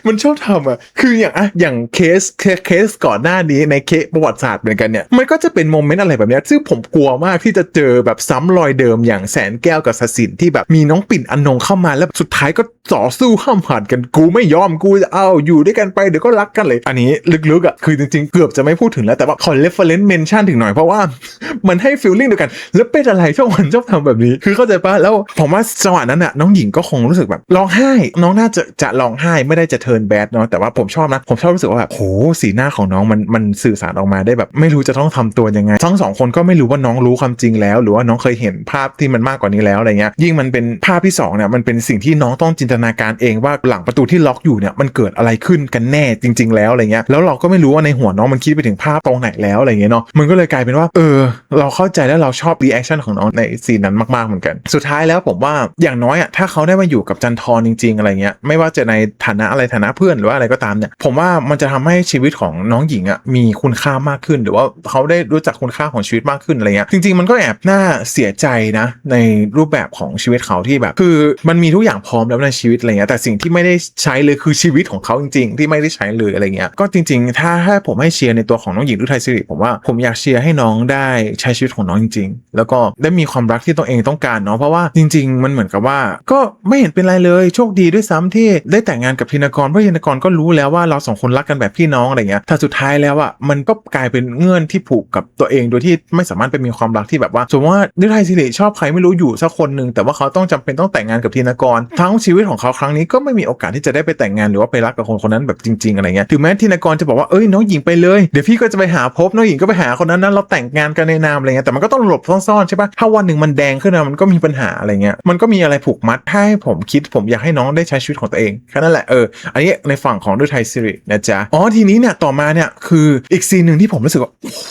มันชอบทำอะคืออย่างเคสก่อนหน้านี้ในเคสประวัติศาสตร์เหมือนกันเนี่ยมันก็จะเป็นโมเมนต์อะไรแบบนี้ซึ่งผมกลัวมากที่จะเจอแบบซ้ำรอยเดิมอย่างแสนแก้วกับศศินที่แบบมีน้องปิ่นอนงเข้ามาแล้วสุดท้ายก็ต่อสู้ห้ามหันกันกูไม่ยอมกูจะเอาอยู่ด้วยกันไปเดี๋ยวก็รักกันเลยอันนี้ลึกๆอ่ะคือจริงๆเกือบจะไม่พูดถึงแล้วแต่ว่าขอ reference mention ถึงหน่อยเพราะว่ามันให้ feeling เดียวกันแล้วเป็นอะไรชอบทำแบบนี้คือเข้าใจปะแล้วผมว่าจังหวะนั้นน่ะน้องหญิงก็คงรู้สึกแบบร้องไห้น้องน่าจะร้องไห้ไม่ได้จะ turn bad เนาะแต่ว่าผมชอบนะผมชอบรู้สึกว่าแบบโหสีหน้าของน้องมันสื่อสารออกมาได้แบบไม่รู้จะต้องทำตัวยังไงทั้ง2 คนก็ไม่รู้ว่าน้องรู้ความจริงแล้วหรือว่าน้องเคยเห็นภาพที่มันมากกว่านี้แล้วอะไรเงี้ยยิ่งมันเป็นภาพที่2เนี่ยมันเป็นสิ่งที่น้องต้องจินตนาการเองว่าหลังประตูที่ล็อกอยู่เนี่ยมันเกิดอะไรขึ้นกันแน่จริงๆแล้วอะไรเงี้ยแล้วเราก็ไม่รู้ว่าในหัวน้องมันคิดไปถึงภาพตรงไหนแล้วอะไรเงี้ยเนาะมันก็เลยกลายเป็นว่าเราเข้าใจแล้วเราชอบรีแอคชั่นของน้องในซีนนั้นมากๆเหมือนกันสุดท้ายแล้วผมว่าอย่างน้อยอ่ะถ้าเขาได้มาอยู่กับจันทรจริงๆอะไรเงี้ยไม่ว่าจะในฐานะอะไรฐานะ นะเพื่อนหรือว่าอะไรก็ตามเนี่ยผมว่ามันจะทำให้ชีวิตของน้องหญิงอ่ะมีคุณค่ามากขึ้นหรือว่าเขาได้รู้จักคุณค่าของชีวิตมากขึ้นอะไรเงี้ยจริงๆมันก็แอบน่าเสียใจนะในรูปแบบของชีวิตเขาที่แบบคือมันมีทุกอย่างพร้อมแล้วในชีวิตอะไรเงี้ยแต่สิ่งที่ไม่ได้ใช้เลยคือชีวิตของเขาจริงๆที่ไม่ได้ใช้เลยอะไรเงี้ยก็จริงๆถ้าผมให้เชียร์ในตัวของน้องหญิงฤทัยศิริผมว่าผมอยากเชียร์ให้น้องได้ใช้ชีวิตของน้องจริงๆแล้วก็ได้มีความรักที่ตัวเองต้องการเนาะเพราะว่าจริงๆมันเหมือนกับว่าก็ไม่เห็นเป็นไรเลยโชคดีด้วยซ้ำที่ได้แต่งงานกับธินกรเพราะธินกรก็รู้แล้วว่าเราสองคนรักกันแบบพี่น้องอะไรเงี้ยแต่สุดท้ายแล้วอ่ะมันก็กลายเป็นเงื่อนที่ผูกกับตัวเองโดยที่ไม่สามารถไปมีความรักที่แบบว่าสมมติว่าฤทัยศิริชอบใครไม่รู้อยู่สักคนนึงแต่ว่าเขาต้องจำเป็นต้องแต่งงานกับธินกรทั้งชีวิตของเขาครั้งนี้ก็ไม่มีโอกาสที่จะได้ไปแต่งงานหรือว่าไปรักกับคนคนนั้นแบบจริงๆอะไรเงี้ยถึงแม้ธินกรจะบอกว่าเอ้ยน้องหญิงไปเลยเดี๋ยวพี่ก็จะไปหาพบน้องหญิงก็ไปหาคนนั้นนะเราแต่งงานกันในนามอะไรเงี้ยแต่มันก็ต้องหลบซ่อนๆใช่ปะถ้าวันหนึ่งมันแดงขึ้นมามันก็มีปัญหาอะไรเงี้ยมันก็มีอะไรผูกมัดให้ผมคิดผมอยากให้น้องได้ใช้ชีวิตของตัวเองแค่นั้นแหละอันนี้ในฝั่งของฤทัยศิรินะจ๊ะทีนี้เนี่ยต่อมาเนี่ยคืออีกซีนหนึ่งที่ผมรู้สึกว่าโอ้โ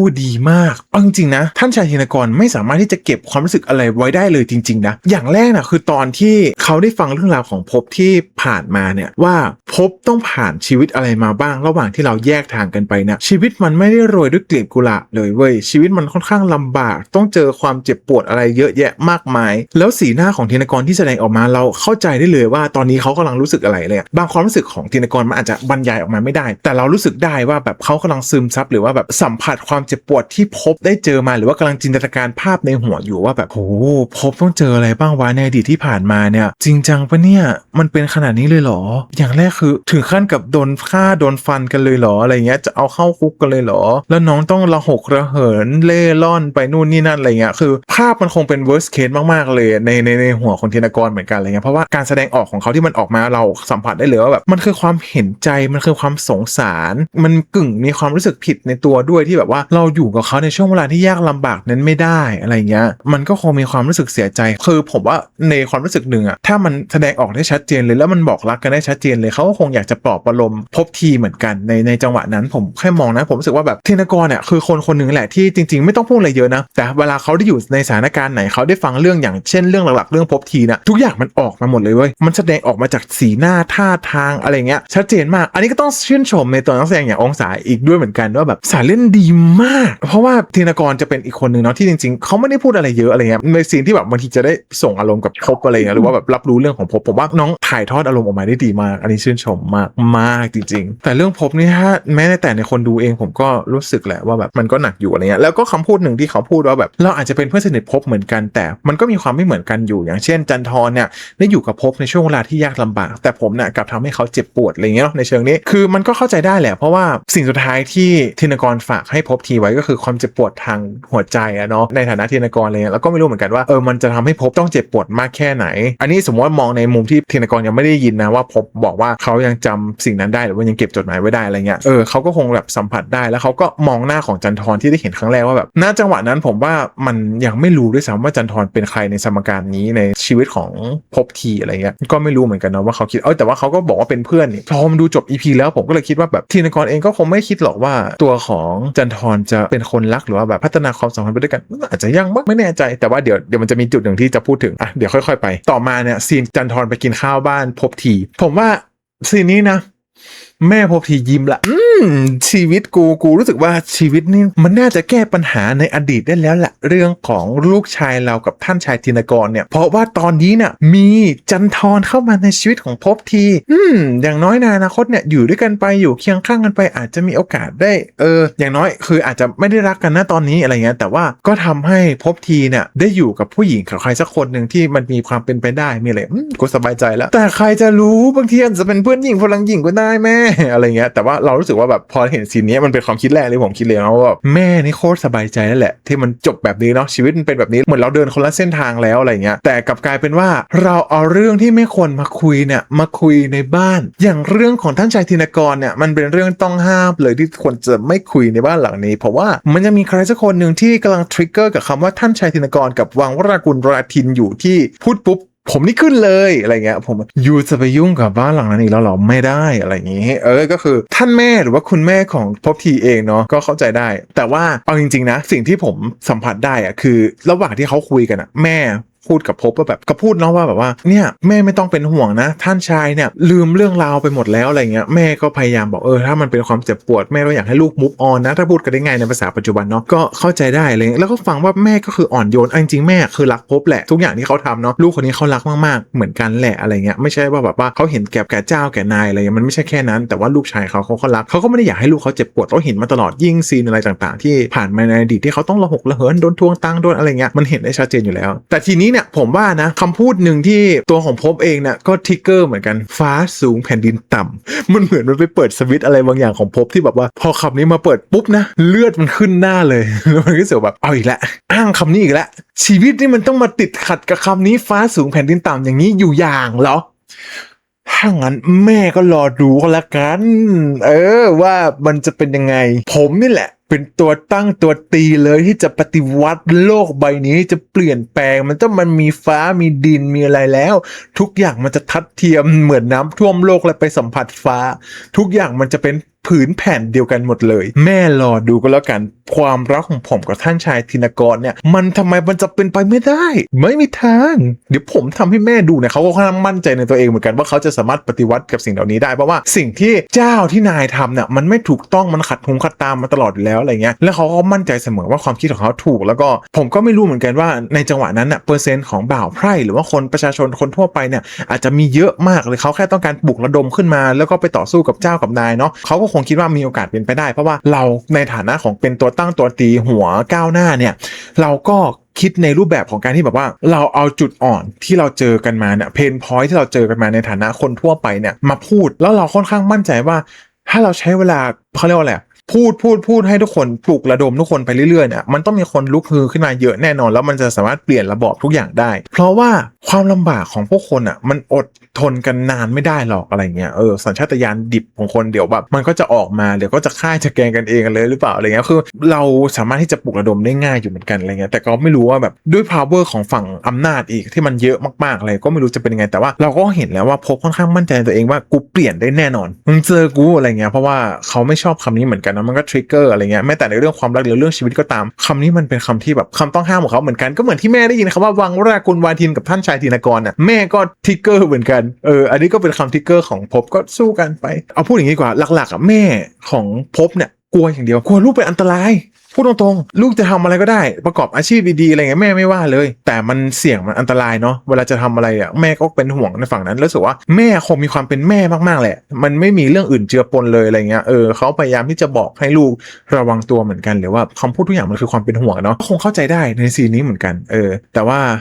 หดีมากเอาจริงๆนะท่านชายธินกรไม่สามารถที่จะเก็บความรู้สึกอะไรไว้ได้เลยจริงๆนะอย่างแรกนะคือตอนที่เขาได้ฟังเรื่องราวของภพที่ผ่านมาเนี่ยว่าภพต้องผ่านชีวิตอะไรมาบ้างระหว่างที่เราแยกทางกันไปนะชีวิตมันไม่ได้โรยด้วยกลีบกุหลาบเลยเว้ยชีวิตมันค่อนข้างลำบากต้องเจอความเจ็บปวดอะไรเยอะแยะมากมายแล้วสีหน้าของธินกรที่แสดงออกมาเราเข้าใจได้เลยว่าตอนนี้เขากำลังรู้สึกอะไรเลยบางความรู้สึกของธินกรมันอาจจะบรรยายออกมาไม่ได้แต่เรารู้สึกได้ว่าแบบเขากำลังซึมซับหรือว่าแบบสัมผัสความเจ็บปวดที่พบได้เจอมาหรือว่ากำลังจินตนาการภาพในหัวอยู่ว่าแบบโอ้พบต้องเจออะไรบ้างวะในอดีตที่ผ่านมาเนี่ยจริงจังปะเนี่ยมันเป็นขนาดนี้เลยเหรออย่างแรกคือถึงขั้นกับโดนฆ่าโดนฟันกันเลยเหรออะไรเงี้ยจะเอาเข้าคุกกันเลยเหรอแล้วน้องต้องระหกระเหินเล่ร่อนไปนู่นนี่นั่นอะไรเงี้ยคือภาพมันคงเป็น worst case มากๆเลยในหัวของธินกรเหมือนกันอะไรเงี้ยเพราะว่าการแสดงออกของเขาที่มันออกมาเราสัมผัสได้เลยว่าแบบมันคือความเห็นใจมันคือความสงสารมันกึ่งมีความรู้สึกผิดในตัวด้วยที่แบบว่าเราอยู่กับเขาในช่วงเวลาที่ยากลำบากนั้นไม่ได้อะไรเงี้ยมันก็คงมีความรู้สึกเสียใจคือผมว่าในความรู้สึกหนึ่งอะถ้ามันแสดงออกได้ชัดเจนเลยแล้วมันบอกรักกันได้ชัดเจนเลยเขาก็คงอยากจะปลอบประโลมภพทีเหมือนกันในจังหวะนั้นผมแค่มองนะผมรู้สึกว่าแบบธินกรเนี่ยคือคนหนึ่งแหละที่จริงๆไม่ต้องพูดอะไรเยอะนะแต่เวลาเขาได้อยู่ในสถานการณ์ไหนเขาได้ฟังเรื่องอย่างเช่นเรื่องหลักๆเรื่องภพทีนะทุกอย่างมันออกมาหมดเลยเว้ยมันแสดงออกมาจากสีหน้าท่าทางอะไรเงี้ยชัดเจนมากอันนี้ก็ต้องชื่นชมในตัวนักแสดงอย่างองศาอีกด้วยเหมือนกันว่าแบบสายเล่นดีมากเพราะว่าธินกรจะเป็นอีกคนหนึ่งเนาะที่จริงๆเขาไม่ได้พูดอะไรเยอะอะไรเงี้ยในซีนที่แบบบางทีจะได้ส่งอารมณ์กับภพอะไรเงี้ยหรือว่าแบบรับรู้เรื่องของภพผมว่าน้องถ่ายทอดอารมณ์ออกมาได้ดีมากอันนี้ชื่นชมมากจริงๆแต่เรื่องภพนี่ถ้าแม้แต่ในคนดูเองผมก็รู้สึกแหละว่าแบบมันก็หนักอยู่อะไรเงี้ยแล้วก็คำพูดหนึ่งที่เขาพูดว่าแบบเราอาจจะเป็นเพื่อนสนิทภพเหมือนกันแต่มันก็มีความไม่เหมือนกันอยู่อย่างเช่นจันทรเนี่ยได้อยู่กับภพในช่วงเวลาที่ยากลำบากแต่ผมเนี่ยกลับทำให้เขาเจ็บปวดอะไรเงี้ยในเชิงนี้คือมันก็เข้าใจได้แหละเพราะว่าสิ่งสุดท้ายที่ธินกรฝากให้ภพทีไว้ก็คือความเจ็บปวดทางหัวใจอะเนาะในฐานะธินกรเลยแล้วก็ไม่รู้เหมือนกันว่ามันจะทำให้ภพต้องเจ็บปวดมากแค่ไหนอันนี้สมมติว่ามองในมุมที่ธินกรยังไม่ได้ยินนะว่าภพบอกว่าเขายังจำสิ่งนั้นได้หรือว่ายังเก็บจดหมายไว้ได้อะไรเงี้ยเขาก็คงแบบสัมผัสได้แล้วเขาก็มองหน้าของจันทรที่ได้เห็นครั้งแรกว่าแบบณจังหวะนั้นผมว่ามันยังไม่รู้ด้วยซ้ำว่าจันทรเป็นใครในสมการนี้ในชีวิตของภพทีอะไรเงี้ยก็ไม่รู้เหมือนกันนะว่าเขาคิดแต่ว่าเขาก็บอกว่าเป็นเพื่อนนี่พอมาดูจบ EP แล้วผมก็เลยคิดว่าแบบธินกรเองก็คงไม่คิดหรอกว่าตัวของจันทรจะเป็นคนรักหรือว่าแบบพัฒนาความสัมพันธ์ไปด้วยกันอาจจะยังไม่แน่ใจแต่ว่าเดี๋ยวมันจะมีจุดหนึ่งที่จะพูดถึงเดี๋ยวค่อยๆไปต่อมาเนี่ยซีนจันทรไปกินข้าวบ้านภพทีผมว่าซีนนี้นะแม่ภพทียิ้มละชีวิตกูรู้สึกว่าชีวิตนี่มันน่าจะแก้ปัญหาในอดีตได้แล้วแหละเรื่องของลูกชายเรากับท่านชายธินกรเนี่ยเพราะว่าตอนนี้เนี่ยมีจันทรเข้ามาในชีวิตของภพทีอย่างน้อยในอนาคตเนี่ยอยู่ด้วยกันไปอยู่เคียงข้างกันไปอาจจะมีโอกาสได้อย่างน้อยคืออาจจะไม่ได้รักกันนะตอนนี้อะไรเงี้ยแต่ว่าก็ทำให้ภพทีเนี่ยได้อยู่กับผู้หญิงกับใครสักคนหนึ่งที่มันมีความเป็นไปได้มีอะไรกูสบายใจแล้วแต่ใครจะรู้บางทีอาจจะเป็นเพื่อนหญิงพลังหญิงก็ได้แม่อะไรเงี้ยแต่ว่าเรารู้สึกว่าแบบพอเห็นซีนนี้มันเป็นความคิดแรกเลยผมคิดเลยนะว่าแม่นี่โคตรสบายใจแล้วแหละที่มันจบแบบนี้เนาะชีวิตมันเป็นแบบนี้เหมือนเราเดินคนละเส้นทางแล้วอะไรเงี้ยแต่กลับกลายเป็นว่าเราเอาเรื่องที่ไม่ควรมาคุยเนี่ยมาคุยในบ้านอย่างเรื่องของท่านชายธินกรเนี่ยมันเป็นเรื่องต้องห้ามเลยที่ควรจะไม่คุยในบ้านหลังนี้เพราะว่ามันจะมีใครสักคนหนึ่งที่กำลังทริกเกอร์กับคำว่าท่านชายธินกรกับวังวรากุลราทินอยู่ที่พูดปุ๊บผมนี่ขึ้นเลยอะไรเงี้ยผมยูจะไปยุ่งกับบ้านหลังนั้นอีกแล้วหรอไม่ได้อะไรอย่างงี้ก็คือท่านแม่หรือว่าคุณแม่ของภพทีเองเนาะก็เข้าใจได้แต่ว่าเอาจริงๆนะสิ่งที่ผมสัมผัสได้อะคือระหว่างที่เขาคุยกันอะแม่ พูดกับภพว่าแบบก็พูดเนาะว่าแบบว่าเนี่ยแม่ไม่ต้องเป็นห่วงนะท่านชายเนี่ยลืมเรื่องราวไปหมดแล้วอะไรเงี้ยแม่ก็พยายามบอกถ้ามันเป็นความเจ็บปวดแม่ก็อยากให้ลูกมูฟออนนะถ้าพูดกันได้ง่ายในภาษาปัจจุบันเนาะก็เข้าใจได้เลยแล้วก็ฟังว่าแม่ก็คืออ่อนโยนจริงๆแม่คือรักภพแหละทุกอย่างที่เขาทำเนาะลูกคนนี้เขารักมากๆเหมือนกันแหละอะไรเงี้ยไม่ใช่ว่าแบบว่าเขาเห็นแก่เจ้าแก่นายอะไรเงี้ยมันไม่ใช่แค่นั้นแต่ว่าลูกชายเขาก็รักเขาก็ไม่ได้อยากให้ลูกเขาเจ็บปวดเขาเห็นมาตลอดยิ่งซีนอะไรต่างๆที่ผ่านมาในอดีตที่เขาต้องระหกระเหินโดนทวงตังค์โดนอะไรเงี้ยมันเห็นได้ชัดเจนอยู่แล้วแต่ทีนี้เนี่ยผมว่านะคำพูดหนึ่งที่ตัวของภพเองเนี่ยก็ทริกเกอร์เหมือนกันฟ้าสูงแผ่นดินต่ำมันเหมือนมันไปเปิดสวิตช์อะไรบางอย่างของภพที่แบบว่าพอคำนี้มาเปิดปุ๊บนะเลือดมันขึ้นหน้าเลยแล้วมันก็รู้สึกแบบเอาอีกแล้วอ้างคำนี้อีกแล้วชีวิตนี่มันต้องมาติดขัดกับคำนี้ฟ้าสูงแผ่นดินต่ำอย่างนี้อยู่อย่างเหรอถ้างั้นแม่ก็รอดูก็แล้วกันว่ามันจะเป็นยังไงผมนี่แหละเป็นตัวตั้งตัวตีเลยที่จะปฏิวัติโลกใบนี้จะเปลี่ยนแปลงมันมีฟ้ามีดินมีอะไรแล้วทุกอย่างมันจะทัดเทียมเหมือนน้ำท่วมโลกและไปสัมผัสฟ้าทุกอย่างมันจะเป็นผืนแผ่นเดียวกันหมดเลยแม่รอดูก็แล้วกันความรักของผมกับท่านชายธินกรเนี่ยมันทำไมมันจะเป็นไปไม่ได้ไม่มีทางเดี๋ยวผมทำให้แม่ดูเนี่ยเขาก็ค่อนข้างมั่นใจในตัวเองเหมือนกันว่าเขาจะสามารถปฏิวัติกับสิ่งเหล่านี้ได้เพราะว่าสิ่งที่เจ้าที่นายทำเนี่ยมันไม่ถูกต้องมันขัดหูขัดตามมาตลอดอยู่แล้วอะไรเงี้ยแล้วเขาก็มั่นใจเสมอว่าความคิดของเขาถูกแล้วก็ผมก็ไม่รู้เหมือนกันว่าในจังหวะนั้นน่ะเปอร์เซ็นต์ของบ่าวไพร่หรือว่าคนประชาชนคนทั่วไปเนี่ยอาจจะมีเยอะมากเลยเขาแค่ต้องการปลุกระดมขึ้นมาแล้วก็ไปต่อสู้กับเจ้ากับนายเนาะเขาก็คงคิดว่ามีโอกาสเป็นไปได้เพราะว่าเราในฐานะของเป็นตัวตั้งตัวตีหัวก้าวหน้าเนี่ยเราก็คิดในรูปแบบของการที่แบบว่าเราเอาจุดอ่อนที่เราเจอกันมาเนี่ยเพนพอยท์ที่เราเจอกันมาในฐานะคนทั่วไปเนี่ยมาพูดแล้วเราค่อนข้างมั่นใจว่าถ้าเราใช้เวลาเขาเรียกว่าอะไรพูดให้ทุกคนปลุกระดมทุกคนไปเรื่อยๆเนี่ยมันต้องมีคนลุกฮือขึ้นมาเยอะแน่นอนแล้วมันจะสามารถเปลี่ยนระบอบทุกอย่างได้เพราะว่าความลำบากของพวกคนอ่ะมันอดทนกันนานไม่ได้หรอกอะไรเงี้ยสัญชาตญาณดิบของคนเดี๋ยวแบบมันก็จะออกมาเดี๋ยวก็จะฆ่าจะแกล้งกันเองกันเลยหรือเปล่าอะไรเงี้ยคือเราสามารถที่จะปลุกระดมได้ง่ายอยู่เหมือนกันอะไรเงี้ยแต่ก็ไม่รู้ว่าแบบด้วย power ของฝั่งอำนาจอีกที่มันเยอะมากๆอะไรก็ไม่รู้จะเป็นยังไงแต่ว่าเราก็เห็นแล้วว่าพบค่อนข้างมั่นใจในตัวเองว่ากูเปลี่ยนได้แน่นอนมึงเจอกูอะไรเงี้ยเพราะว่าเขาไม่ชอบคำนี้เหมือนกันนะมันก็ทริกเกอร์อะไรเงี้ยแม้แต่ในเรื่องความรักหรือเรื่องชีวิตก็ตามคำนี้มันเป็นคำที่แบบคำต้องห้ามของเขาเหมือนกันก็เหมือนที่แม่ได้ยินคำว่าวังวรากุลวาทินกับท่านชายธินกรน่ะแม่ก็ทริกเกอร์เหมือนกันอันนี้ก็เป็นคำทริกเกอร์ของภพก็สู้กันไปเอาพูดอย่างนี้ดีกว่าหลักๆแม่ของภพเนี่ยกลัวอย่างเดียวกลัวลูกเป็นอันตรายพูดตรงๆลูกจะทำอะไรก็ได้ประกอบอาชีพดีๆอะไรเงี้ยแม่ไม่ว่าเลยแต่มันเสี่ยงมันอันตรายเนาะเวลาจะทำอะไรแม่ก็เป็นห่วงในฝั่งนั้นรู้สึกว่าแม่คงมีความเป็นแม่มากๆแหละมันไม่มีเรื่องอื่นเจือปนเลยอะไรเงี้ยเขาพยายามที่จะบอกให้ลูกระวังตัวเหมือนกันหรือว่าคำพูดทุกอย่างมันคือความเป็นห่วงเนาะคงเข้าใจได้ในซีนนี้เหมือนกันแต่ว่า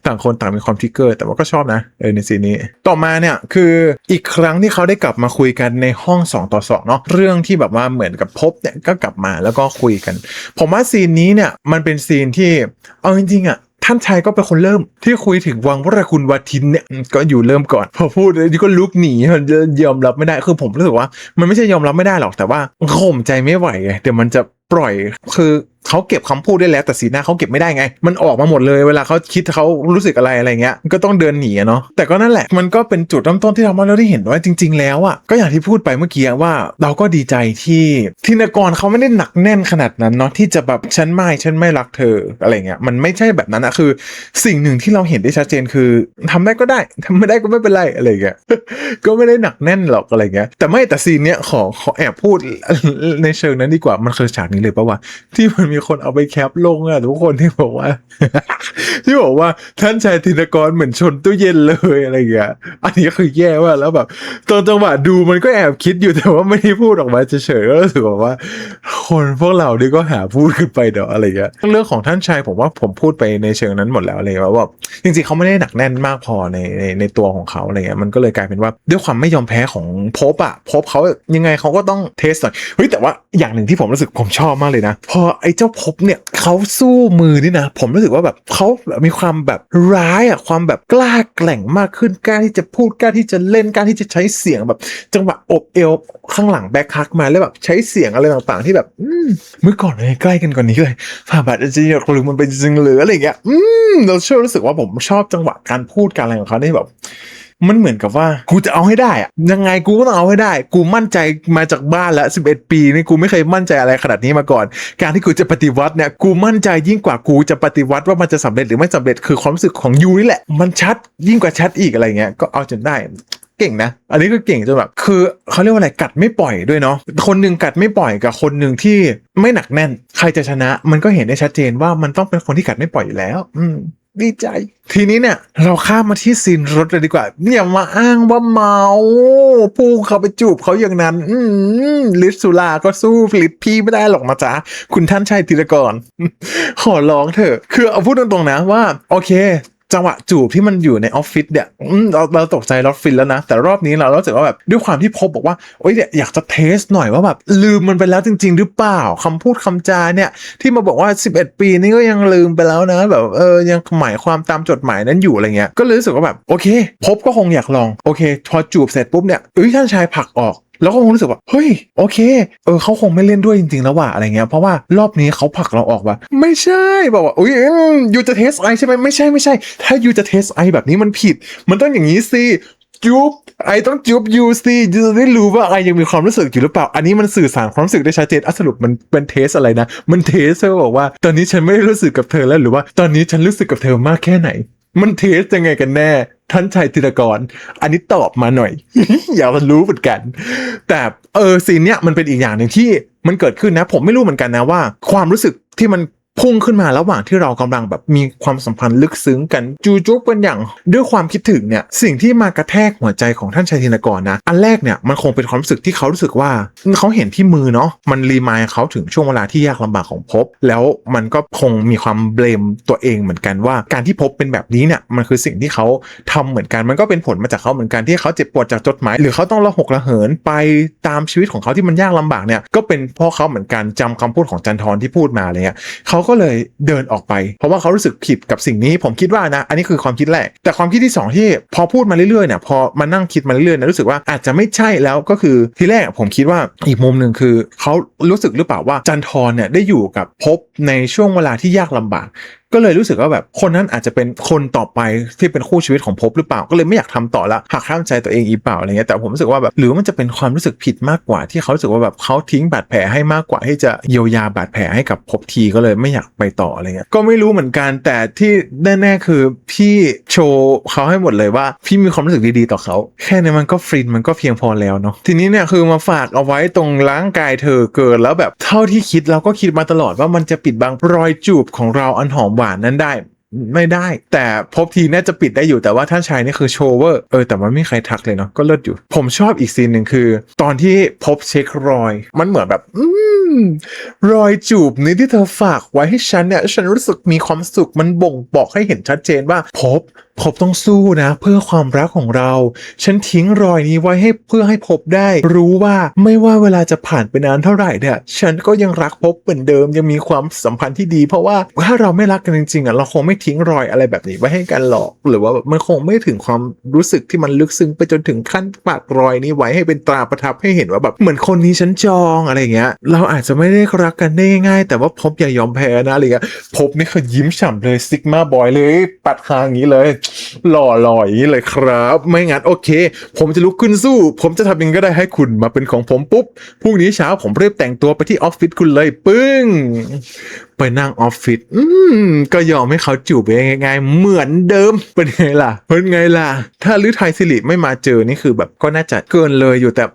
ต่างคนต่างมีความทริกเกอร์แต่ว่าก็ชอบนะในซีนนี้ต่อมาเนี่ยคืออีกครั้งที่เขาได้กลับมาคุยกันในห้อง2 ต่อ 2เนาะเรื่องที่แบบว่าเหมือนกับภพเนี่ยก็กลับมาแล้วก็คุยกันผมว่าซีนนี้เนี่ยมันเป็นซีนที่เอาจริงๆท่านชายก็เป็นคนเริ่มที่คุยถึงวังวรากุลวาทินเนี่ยก็อยู่เริ่มก่อนพอพูดแล้วก็ลุกหนีมันยอมรับไม่ได้คือผมรู้สึกว่ามันไม่ใช่ยอมรับไม่ได้หรอกแต่ว่าข่มใจไม่ไหวไงเดี๋ยวมันจะปล่อยคือเขาเก็บคำพูดได้แล้วแต่สีหน้าเขาเก็บไม่ได้ไงมันออกมาหมดเลยเวลาเขาคิดเขารู้สึกอะไรเงี้ยก็ต้องเดินหนีเนาะแต่ก็นั่นแหละมันก็เป็นจุดเริ่มต้นที่ทำให้เราได้เห็นว่าจริงๆแล้วก็อย่างที่พูดไปเมื่อกี้ว่าเราก็ดีใจที่ธินกรเขาไม่ได้หนักแน่นขนาดนั้นเนาะที่จะแบบฉันไม่รักเธออะไรเงี้ยมันไม่ใช่แบบนั้นคือสิ่งหนึ่งที่เราเห็นได้ชัดเจนคือทำได้ก็ได้ทำไม่ได้ก็ไม่เป็นไรอะไรเงี้ย ก็ไม่ได้หนักแน่นหรอกอะไรเงี้ยแต่ซีนเนี้ยขอแอบพูดในเชิงนั้นดีกว่ามันคือฉากนี้เลยป่ะวะที่มันมีคนเอาไปแคปลงทุกคนที่บอกว่า ที่บอกว่าท่านชายธินกรเหมือนชนตู้เย็นเลยอะไรเงี้ยอันนี้คือแย่ว่ะแล้วแบบตอนจังหวะดูมันก็แอบคิดอยู่แต่ว่าไม่ได้พูดออกมาเฉยๆก็รู้สึกว่าคนพวกเรานี่ก็หาพูดขึ้นไปเดี๋ยวอะไรเงี้ยเรื่องของท่านชายผมว่าผมพูดไปในเชิงนั้นหมดแล้วเลยว่าจริงๆเขาไม่ได้หนักแน่นมากพอในตัวของเขาอะไรเงี้ยมันก็เลยกลายเป็นว่าด้วยความไม่ยอมแพ้ของภพเขายังไงเขาก็ต้องเทสหน่อยเฮ้ยแต่ว่าอย่างหนึ่งที่ผมรู้สึกผมชอบมากเลยนะพอไอ้เจ้าภพเนี่ยเขาสู้มือนี่นะผมรู้สึกว่าแบบเขาแบบมีความแบบร้ายความแบบกล้าแกร่งมากขึ้นกล้าที่จะพูดกล้าที่จะเล่นกล้าที่จะใช้เสียงแบบจังหวะอบเอวข้างหลังแบ็คฮักมาแล้วแบบใช้เสียงอะไรต่างๆที่แบบเมื่อก่อนเลยใกล้กันกว่านี้เลยฝ่าบาทจะอยากรู้มันเป็นจริงหรืออะไรอย่างเงี้ยเราชอบรู้สึกว่าผมชอบจังหวะการพูดการอะไรของเขาที่แบบ มันเหมือนกับว่ากูจะเอาให้ได้อะยังไงกูก็ต้องเอาให้ได้กูมั่นใจมาจากบ้านแล้ว11 ปีนี่กูไม่เคยมั่นใจอะไรขนาดนี้มาก่อนการที่กูจะปฏิวัติเนี่ยกูมั่นใจยิ่งกว่ากูจะปฏิวัติว่ามันจะสำเร็จหรือไม่สำเร็จคือความรู้สึกของยูนี่แหละมันชัดยิ่งกว่าชัดอีกอะไรเงี้ยก็เอาจนได้เก่งนะอันนี้ก็เก่งจนแบบคือเขาเรียกว่าอะไรกัดไม่ปล่อยด้วยเนาะคนหนึ่งกัดไม่ปล่อยกับคนหนึ่งที่ไม่หนักแน่นใครจะชนะมันก็เห็นได้ชัดเจนว่ามันต้องเป็นคนที่กัดไม่ปล่อยอยู่แล้วดีใจทีนี้เนี่ยเราข้ามมาที่ซีนรถเลยดีกว่าอย่ามาอ้างว่าเมาผู้เขาไปจูบเขาอย่างนั้นลิศสุราก็สู้ลิศพี่ไม่ได้หรอกนะจ๊ะคุณท่านชัยธีรกร ขอร้องเถอะคือเอาพูดตรงๆนะว่าโอเคจังหวะจูบที่มันอยู่ในออฟฟิศเนี่ยเราตกใจรถฟินแล้วนะแต่รอบนี้เรารู้สึกว่าแบบด้วยความที่พบบอกว่าโอ๊ยเนี่ยอยากจะเทสหน่อยว่าแบบลืมมันไปแล้วจริงๆหรือเปล่าคำพูดคำจาเนี่ยที่มาบอกว่า11 ปีนี่ก็ยังลืมไปแล้วนะแบบยังหมายความตามจดหมายนั้นอยู่อะไรเงี้ยก็เลยรู้สึกว่าแบบโอเคพบก็คงอยากลองโอเคพอจูบเสร็จปุ๊บเนี่ยท่านชายผลักออกแล้วก็คงรู้สึกว่าเฮ้ยโอเคเขาคงไม่เล่นด้วยจริงๆแล้วว่ะอะไรเงี้ยเพราะว่ารอบนี้เขาผลักเราออกว่ะไม่ใช่บอกว่ายูจะเทสไอใช่ไหมไม่ใช่ถ้ายูจะเทสไอแบบนี้มันผิดมันต้องอย่างนี้สิจูบไอต้องจูบยูสิยูจะได้รู้ว่าไอยังมีความรู้สึกอยู่หรือเปล่าอันนี้มันสื่อสารความรู้สึกได้ชัดเจนสรุปมันเป็นเทสอะไรนะมันเทสบอกว่าตอนนี้ฉันไม่ได้รู้สึกกับเธอแล้วหรือว่าตอนนี้ฉันรู้สึกกับเธอมากแค่ไหนมันเทสยังไงกันแน่ท่านชัยธีรกรอันนี้ตอบมาหน่อย อยากรู้เหมือนกันแต่ซีนเนี้ยมันเป็นอีกอย่างหนึ่งที่มันเกิดขึ้นนะผมไม่รู้เหมือนกันนะว่าความรู้สึกที่มันพุ่งขึ้นมาระหว่างที่เรากำลังแบบมีความสัมพันธ์ลึกซึ้งกันจูจุ๊บกันอย่างด้วยความคิดถึงเนี่ยสิ่งที่มากระแทกหัวใจของท่านชัยธีรกรนะอันแรกเนี่ยมันคงเป็นความรู้สึกที่เขารู้สึกว่าเขาเห็นที่มือเนาะมันรีมายเขาถึงช่วงเวลาที่ยากลำบากของภพแล้วมันก็คงมีความเบลมตัวเองเหมือนกันว่าการที่ภพเป็นแบบนี้เนี่ยมันคือสิ่งที่เขาทำเหมือนกันมันก็เป็นผลมาจากเขาเหมือนกันที่เขาเจ็บปวดจากจดหมายหรือเขาต้องระหกระเหินไปตามชีวิตของเขาที่มันยากลำบากเนี่ยก็เป็นเพราะเขาเหมือนกันจำคำพูดของจันทรที่พูดมาอะไรเงี้ยเขาก็เลยเดินออกไปเพราะว่าเขารู้สึกผิดกับสิ่งนี้ผมคิดว่านะอันนี้คือความคิดแรกแต่ความคิดที่2ที่พอพูดมาเรื่อยๆเนี่ยพอมานั่งคิดมาเรื่อยๆนะรู้สึกว่าอาจจะไม่ใช่แล้วก็คือทีแรกผมคิดว่าอีกมุมหนึ่งคือเขารู้สึกหรือเปล่าว่าจันทรเนี่ยได้อยู่กับภพในช่วงเวลาที่ยากลำบากก็เลยรู้สึกว่าแบบคนนั้นอาจจะเป็นคนต่อไปที่เป็นคู่ชีวิตของภพหรือเปล่าก็เลยไม่อยากทำต่อละหักห้ามใจตัวเองอีกเปล่าอะไรเงี้ยแต่ผมรู้สึกว่าแบบหรือมันจะเป็นความรู้สึกผิดมากกว่าที่เขารู้สึกว่าแบบเขาทิ้งบาดแผลให้มากกว่าที่จะเยียวยาบาดแผลให้กับภพทีก็เลยไม่อยากไปต่ออะไรเงี้ยก็ไม่รู้เหมือนกันแต่ที่แน่ๆคือพี่โชว์เขาให้หมดเลยว่าพี่มีความรู้สึกดีๆต่อเขาแค่นี้มันก็ฟินมันก็เพียงพอแล้วเนาะทีนี้เนี่ยคือมาฝากเอาไว้ตรงร่างกายเธอเกิดแล้วแบบเท่าที่คิดเราก็คิดมาตลอดว่ามันจะปิดบังรอยจูบของเราอันหอมหวานนั้นได้ไม่ได้แต่ภพทีน่าจะปิดได้อยู่แต่ว่าท่านชายนี่คือโชว์เวอร์แต่ว่าไม่มีใครทักเลยเนาะก็เลิศอยู่ผมชอบอีกซีนหนึ่งคือตอนที่ภพเช็ครอยมันเหมือนแบบรอยจูบนี้ที่เธอฝากไว้ให้ฉันเนี่ยฉันรู้สึกมีความสุขมันบ่งบอกให้เห็นชัดเจนว่าภพต้องสู้นะเพื่อความรักของเราฉันทิ้งรอยนี้ไว้ให้เพื่อให้ภพได้รู้ว่าไม่ว่าเวลาจะผ่านไปนานเท่าไหร่เนี่ยฉันก็ยังรักภพเหมือนเดิมยังมีความสัมพันธ์ที่ดีเพราะว่าถ้าเราไม่รักกันจริงๆเราคงไม่ทิ้งรอยอะไรแบบนี้ไว้ให้กันหรอกหรือว่ามันคงไม่ถึงความรู้สึกที่มันลึกซึ้งไปจนถึงขั้นฝากรอยนี้ไว้ให้เป็นตราประทับให้เห็นว่าแบบเหมือนคนนี้ฉันจองอะไรเงี้ยเราอาจจะไม่ได้รักกันได้ง่ายแต่ว่าภพอย่ายอมแพ้นะอะไรเงี้ยภพนี่คือยิ้มฉ่ำเลยซิกมาบอยเลยปัดคางอย่างนี้เลยหล่ออย่างนี้เลยครับไม่งั้นโอเคผมจะลุกขึ้นสู้ผมจะทำยังไงก็ได้ให้คุณมาเป็นของผมปุ๊บพรุ่งนี้เช้าผมรีบแต่งตัวไปที่ออฟฟิศคุณเลยปึ้งไปนั่งออฟฟิศก็ยอมให้เขาจูบไปง่ายๆเหมือนเดิมเป็นไงล่ะถ้าฤทัยศิริไม่มาเจอนี่คือแบบก็น่าจะเกินเลยอยู่แต่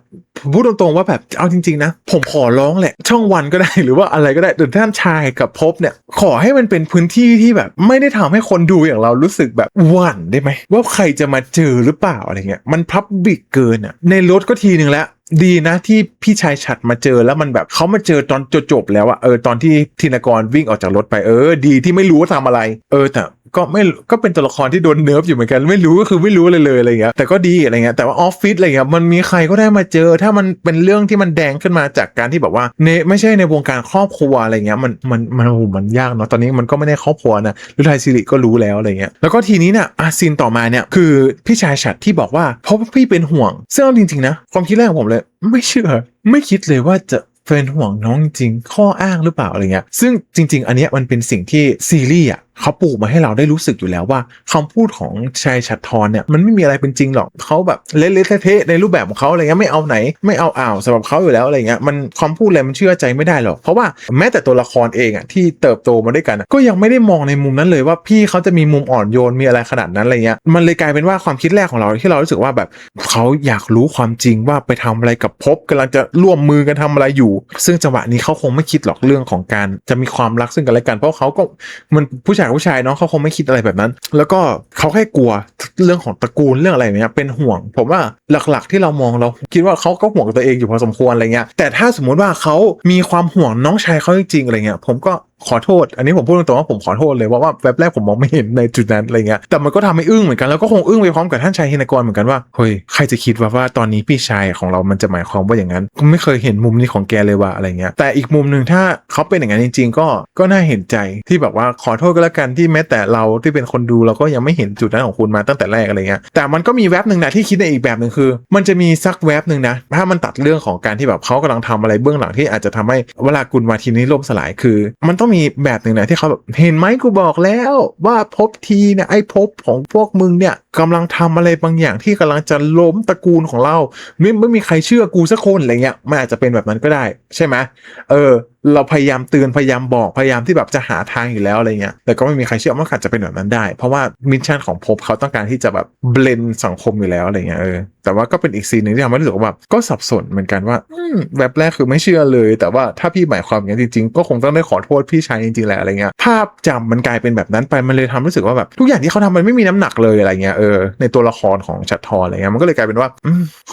พูดตรงๆว่าแบบเอาจริงๆนะผมขอร้องแหละช่องวันก็ได้หรือว่าอะไรก็ได้แต่ท่านชายกับภพเนี่ยขอให้มันเป็นพื้นที่ที่แบบไม่ได้ทำให้คนดูอย่างเรารู้สึกแบบหวั่นได้ไหมว่าใครจะมาเจอหรือเปล่าอะไรเงี้ยมันพับบิกเกินอ่ะในรถก็ทีนึงแล้วดีนะที่พี่ชายฉัดมาเจอแล้วมันแบบเขามาเจอตอนจบแล้วอะตอนที่ธินกรวิ่งออกจากรถไปดีที่ไม่รู้ว่าทำอะไรแต่ก็เป็นตัวละครที่โดนเนิร์ฟอยู่เหมือนกันไม่รู้ก็คือไม่รู้เลยอะไรเงี้ยแต่ก็ดีอะไรเงี้ยแต่ว่าออฟฟิศอะไรเงี้ยมันมีใครก็ได้มาเจอถ้ามันเป็นเรื่องที่มันแดงขึ้นมาจากการที่แบบว่าไม่ใช่ในวงการครอบครัวอะไรเงี้ยมันยากเนาะตอนนี้มันก็ไม่ได้ครอบครัวนะฤทัยศิริก็รู้แล้วอะไรเงี้ยแล้วก็ทีนี้เนี่ยซีนต่อมาเนี่ยคือพี่ชายฉัดที่บอกว่าเพราะพี่เป็นห่วงซึ่งจริงๆนะความคิดแรกของผมเลยไม่เชื่อไม่คิดเลยว่าจะเป็นห่วงน้องจริงข้ออ้างหรือเปล่าอะไรเงี้ยซึ่งจริงๆอันเนี้ยมันเป็นสิ่งที่ซีรีส์ เขาปลูกมาให้เราได้รู้สึกอยู่แล้วว่าคำพูดของชายฉัตรทรเนี่ยมันไม่มีอะไรเป็นจริงหรอกเขาแบบเละๆเทะๆในรูปแบบของเขาอะไรเงี้ยไม่เอาไหนไม่เอาสำหรับเขาอยู่แล้วอะไรเงี้ยมันคำพูดอะไรมันเชื่อใจไม่ได้หรอกเพราะว่าแม้แต่ตัวละครเองอ่ะที่เติบโตมาด้วยกันก็ยังไม่ได้มองในมุมนั้นเลยว่าพี่เขาจะมีมุมอ่อนโยนมีอะไรขนาดนั้นอะไรเงี้ยมันเลยกลายเป็นว่าความคิดแรกของเราที่เรารู้สึกว่าแบบเขาอยากรู้ความจริงว่าไปทำอะไรกับภพกำลังจะร่วมมือกันทำอะไรอยู่ซึ่งจังหวะนี้เขาคงไม่คิดหรอกเรื่องของการจะมีความรักซึ่งกันและกันเพราะเขาก็มันผู้ชายเนาะเขาคงไม่คิดอะไรแบบนั้นแล้วก็เขาแค่กลัวเรื่องของตระกูลเรื่องอะไรเนี้ยเป็นห่วงผมว่าหลักๆที่เรามองเราคิดว่าเขาก็ห่วงตัวเองอยู่พอสมควรอะไรเงี้ยแต่ถ้าสมมุติว่าเขามีความห่วงน้องชายเขาจริงๆอะไรเงี้ยผมก็ขอโทษอันนี้ผมพูดตรงๆว่าผมขอโทษเลยว่าแวบแรกผมมองไม่เห็นในจุดนั้นอะไรเงี้ยแต่มันก็ทำให้อึ้งเหมือนกันแล้วก็คงอึ้งไปพร้อมกับท่านชายเฮนกรเหมือนกันว่าเฮ้ยใครจะคิดว่าตอนนี้พี่ชายของเรามันจะหมายความว่าอย่างนั้นไม่เคยเห็นมุมนี้ของแกเลยว่าอะไรเงี้ยแต่อีกมุมนึงถ้าเขาเป็นอย่างนั้นจริงๆก็น่าเห็นใจที่แบบว่าขอโทษก็แล้วกันที่แม้แต่เราที่เป็นคนดูเราก็ยังไม่เห็นจุดนั้นของคุณมาตั้งแต่แรกอะไรเงี้ยแต่มันก็มีแวบนึงนะที่คิดในอีกแบบนึงคือมันจะมีสักแวบนึงนะถ้ามันตัดเรื่องของการที่แบบเขากำลังทำอะไรเบื้องหลังที่อาจจะทำให้เวลากุลวาทินนี้ล่มสลายคือมันต้องมีแบบนึงนะที่เขาแบบเห็นไหมกูบอกแล้วว่าภพทีเนี่ยไอ้ภพของพวกมึงเนี่ยกำลังทำอะไรบางอย่างที่กำลังจะล้มตระกูลของเราไม่มีใครเชื่อกูสักคนอะไรเงี้ยมันอาจจะเป็นแบบนั้นก็ได้ใช่ไหมเราพยายามเตือนพยายามบอกพยายามที่แบบจะหาทางอยู่แล้วอะไรเงี้ยแต่ก็ไม่มีใครเชื่อมันอาจจะเป็นแบบนั้นได้เพราะว่ามิชชั่นของภพเขาต้องการที่จะแบบเบลนสังคมอยู่แล้วอะไรเงี้ยแต่ว่าก็เป็นอีกซีนนึงที่ทำให้รู้สึกว่าแบบก็สับสนเหมือนกันว่าแบบแรกคือไม่เชื่อเลยแต่ว่าถ้าพี่หมายความอย่างนั้นจริงๆก็คงต้องได้ขอโทษพี่ชายจริงๆแหละอะไรเงี้ยภาพจำมันกลายเป็นแบบนั้นไปมันเลยทำรู้สึกว่าแบบทุกอย่างที่เขาทำมันไม่มีน้ำหนักเลยอะไรเงี้ยในตัวละครของฉัตรทรอะไรเงี้ยมันก็เลยกลายเป็นว่า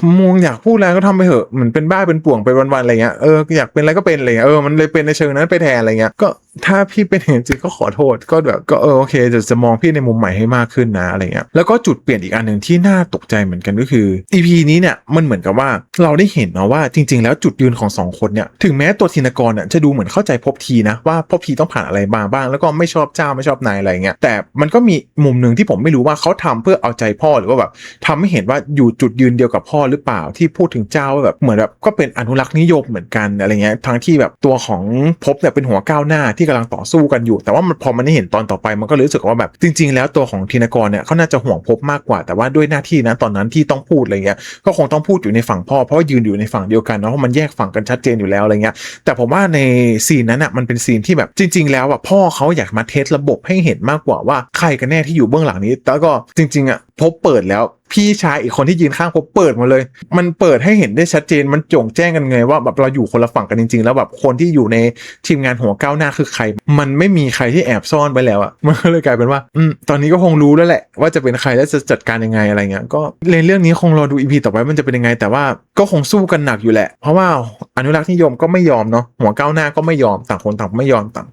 มึงอยากพูดอะไรก็ทำไปเถอะเหมือนเป็นบ้าเป็นป่วงไปวันๆอะไรเงี้ยอยากเป็นอะไรก็เป็นอะไรเงี้ยมันเลยเป็นในเชิงนั้นไปแทนอะไรเงี้ยก็ถ้าพี่เป็นจริงก็ขอโทษก็แบบก็โอเคจะมองพี่ในมุมใหม่ให้มากขึ้นนะอะไรเงี้ยแล้วก็จุดเปลี่ยนอีกอันนึงที่น่าตกใจเหมือนกันก็คือ EP นี้เนี่ยมันเหมือนกับว่าเราได้เห็นเนาะว่าจริงๆแล้วจุดยืนของ2คนเนี่ยถึงแม้ตัวธินกรจะดูเหมือนเข้าใจภพทีนะว่าภพทีต้องผ่านอะไรมาบ้างแล้วก็ไม่ชอบเจ้าไม่ชอบนายอะไรเงี้ยแต่มันก็มีมุมนึงที่ผมไม่รู้ว่าเขาทำเพื่อเอาใจพ่อหรือว่าแบบทำให้เห็นว่าอยู่จุดยืนเดียวกับพ่อหรือเปล่าที่พูดถึงเจ้าแบบเหมือนแบบก็เป็นอนุรักษ์นิยมเหมือนกันอะไรเงี้ยทั้งที่แบบตัวของภพเนี่ยเป็นหัวก้าวหน้าที่กำลังต่อสู้กันอยู่แต่ว่ามันพอมันได้เห็นตอนต่อไปมันก็รู้สึกว่าแบบจริงๆแล้วตัวของธินกรเนี่ยเขาน่าจะห่วงภพมากกว่าแต่ว่าด้วยหน้าที่นะตอนนั้นที่ต้องพูดอะไรเงี้ยก็คงต้องพูดอยู่ในฝั่งพ่อเพราะว่ายืนอยู่ในฝั่งเดียวกันเนาะเพราะมันแยกฝั่งกันชัดเจนอยู่แล้วอะไรเงี้ยแต่ผมว่าในซีนนั้นมันเป็นซีนที่แบบจริงๆแล้วพ่อเขาอยากมาเทสระบบให้เห็นมากกว่าว่าใครกันแน่ที่อยู่เบื้องหลังนี้แล้วก็จริงๆภพเปิดแล้วพี่ชายอีกคนที่ยืนข้างภพเปิดมาเลยมันเปิดให้เห็นได้ชัดเจนมันโจ่งแจ้งกันไงว่าแบบเราอยู่คนละฝั่งกันจริงๆแล้วแบบคนที่อยู่ในทีมงานหัวก้าวหน้าคือใครมันไม่มีใครที่แอบซ่อนไปแล้วมันก็เลยกลายเป็นว่าตอนนี้ก็คงรู้แล้วแหละว่าจะเป็นใครและจะจัดการยังไงอะไรเงี้ยก็เรื่องนี้คงรอดู EP ต่อไปมันจะเป็นยังไงแต่ว่าก็คงสู้กันหนักอยู่แหละเพราะว่าอนุรักษ์นิยมก็ไม่ยอมเนาะหัวก้าวหน้าก็ไม่ยอมต่างคนต่างไม่ยอมต่าง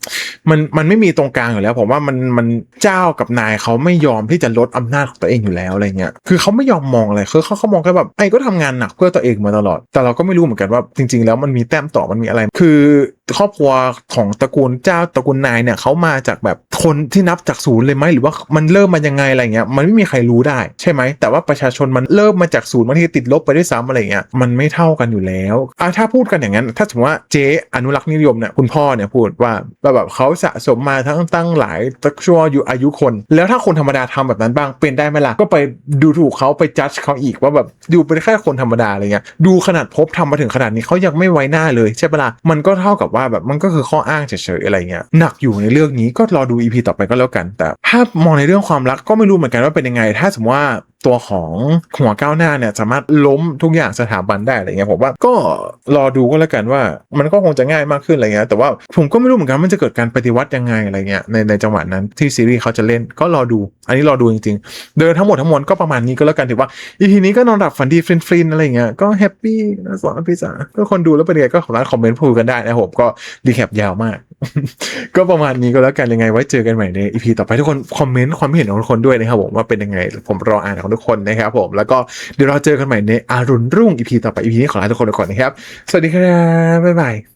มันไม่มีตรงกลางอยู่แล้วผมว่ามันเจ้ากับนายเขาไม่ยอมที่จะลดอำนาจของตัวเองอยู่แล้วอะไรเงี้ยคือเขาไม่ยอมมองอะไรคือเขามองแค่แบบไอ้ก็ทำงานหนักเพื่อตัวเองมาตลอดแต่เราก็ไม่รู้เหมือนกันว่าจริงๆแล้วมันมีแต้มต่อมันมีอะไรคือครอบครัวของตระกูลเจ้าตระกูลนายเนี่ยเขามาจากแบบคนที่นับจากศูนย์เลยไหมหรือว่ามันเริ่มมายังไงอะไรเงี้ยมันไม่มีใครรู้ได้ใช่ไหมแต่ว่าประชาชนมันเริ่มมาจากศูนย์บางทีติดลบไปด้วยซ้ำอะไรเงี้ยมันไม่เท่ากันอยู่แล้วถ้าพูดกันอย่างนั้นถ้าสมมติว่าเจ๊อนุรักษ์นิยมเนี่ยคุณพ่อเนี่ยพูดว่าแบบเขาสะสมมาตั้งหลายชั่วอายุคนแล้วถ้าคนธรรมดาทำแบบนั้นบ้างเป็นได้ไหมล่ะก็ไปดูถูกเขาไปจัดเขาอีกว่าแบบดูเป็นแค่คนธรรมดาอะไรเงี้ยดูขนาดภพทำมาถึงขนาดนี้เขายังไม่ไว้หน้าเลยใช่ปะล่ะมันก็เท่ากับว่าแบบมันก็คือข้ออ้างเฉยๆอะไรเงี้ยหนักอยู่ในเรื่องนี้ก็รอดู EP ต่อไปก็แล้วกันแต่ถ้ามองในเรื่องความรักก็ไม่รู้เหมือนกันว่าเป็นยังไงถ้าสมมติว่าตัวของหัวก้าวหน้าเนี่ยสามารถล้มทุกอย่างสถาบันได้อะไรเงี้ยผมว่าก็รอดูก็แล้วกันว่ามันก็คงจะง่ายมากขึ้นอะไรเงี้ยแต่ว่าผมก็ไม่รู้เหมือนกันมันจะเกิดการปฏิวัติยังไงอะไรเงี้ยในจังหวะนั้นที่ซีรีส์เขาจะเล่นก็รอดูอันนี้รอดูจริงๆโดยทั้งหมดทั้งมวลก็ประมาณนี้ก็แล้วกันถือว่า EP นี้ก็นอนหลับฝันดีฟินๆอะไรเงี้ยก็แฮปปี้นะสอนพี่จ๋าก็คนดูแล้วเป็นไงก็ขอคอมเมนต์พูดกันได้นะผมก็รีแคปยาวมาก ก็ประมาณนี้ก็แล้วกันยังไงไว้เจอกันใหม่ใน EP ต่อไปทุกคนคอมเมนต์ความเห็นของทุกคนด้วยนะครับผมว่าเป็นยังไงผมรออ่านของทุกคนนะครับผมแล้วก็เดี๋ยวเราเจอกันใหม่ในอรุณรุ่ง EP ต่อไป EP นี้ขอลาทุกคนไปก่อนนะครับสวัสดีครับบ๊ายบาย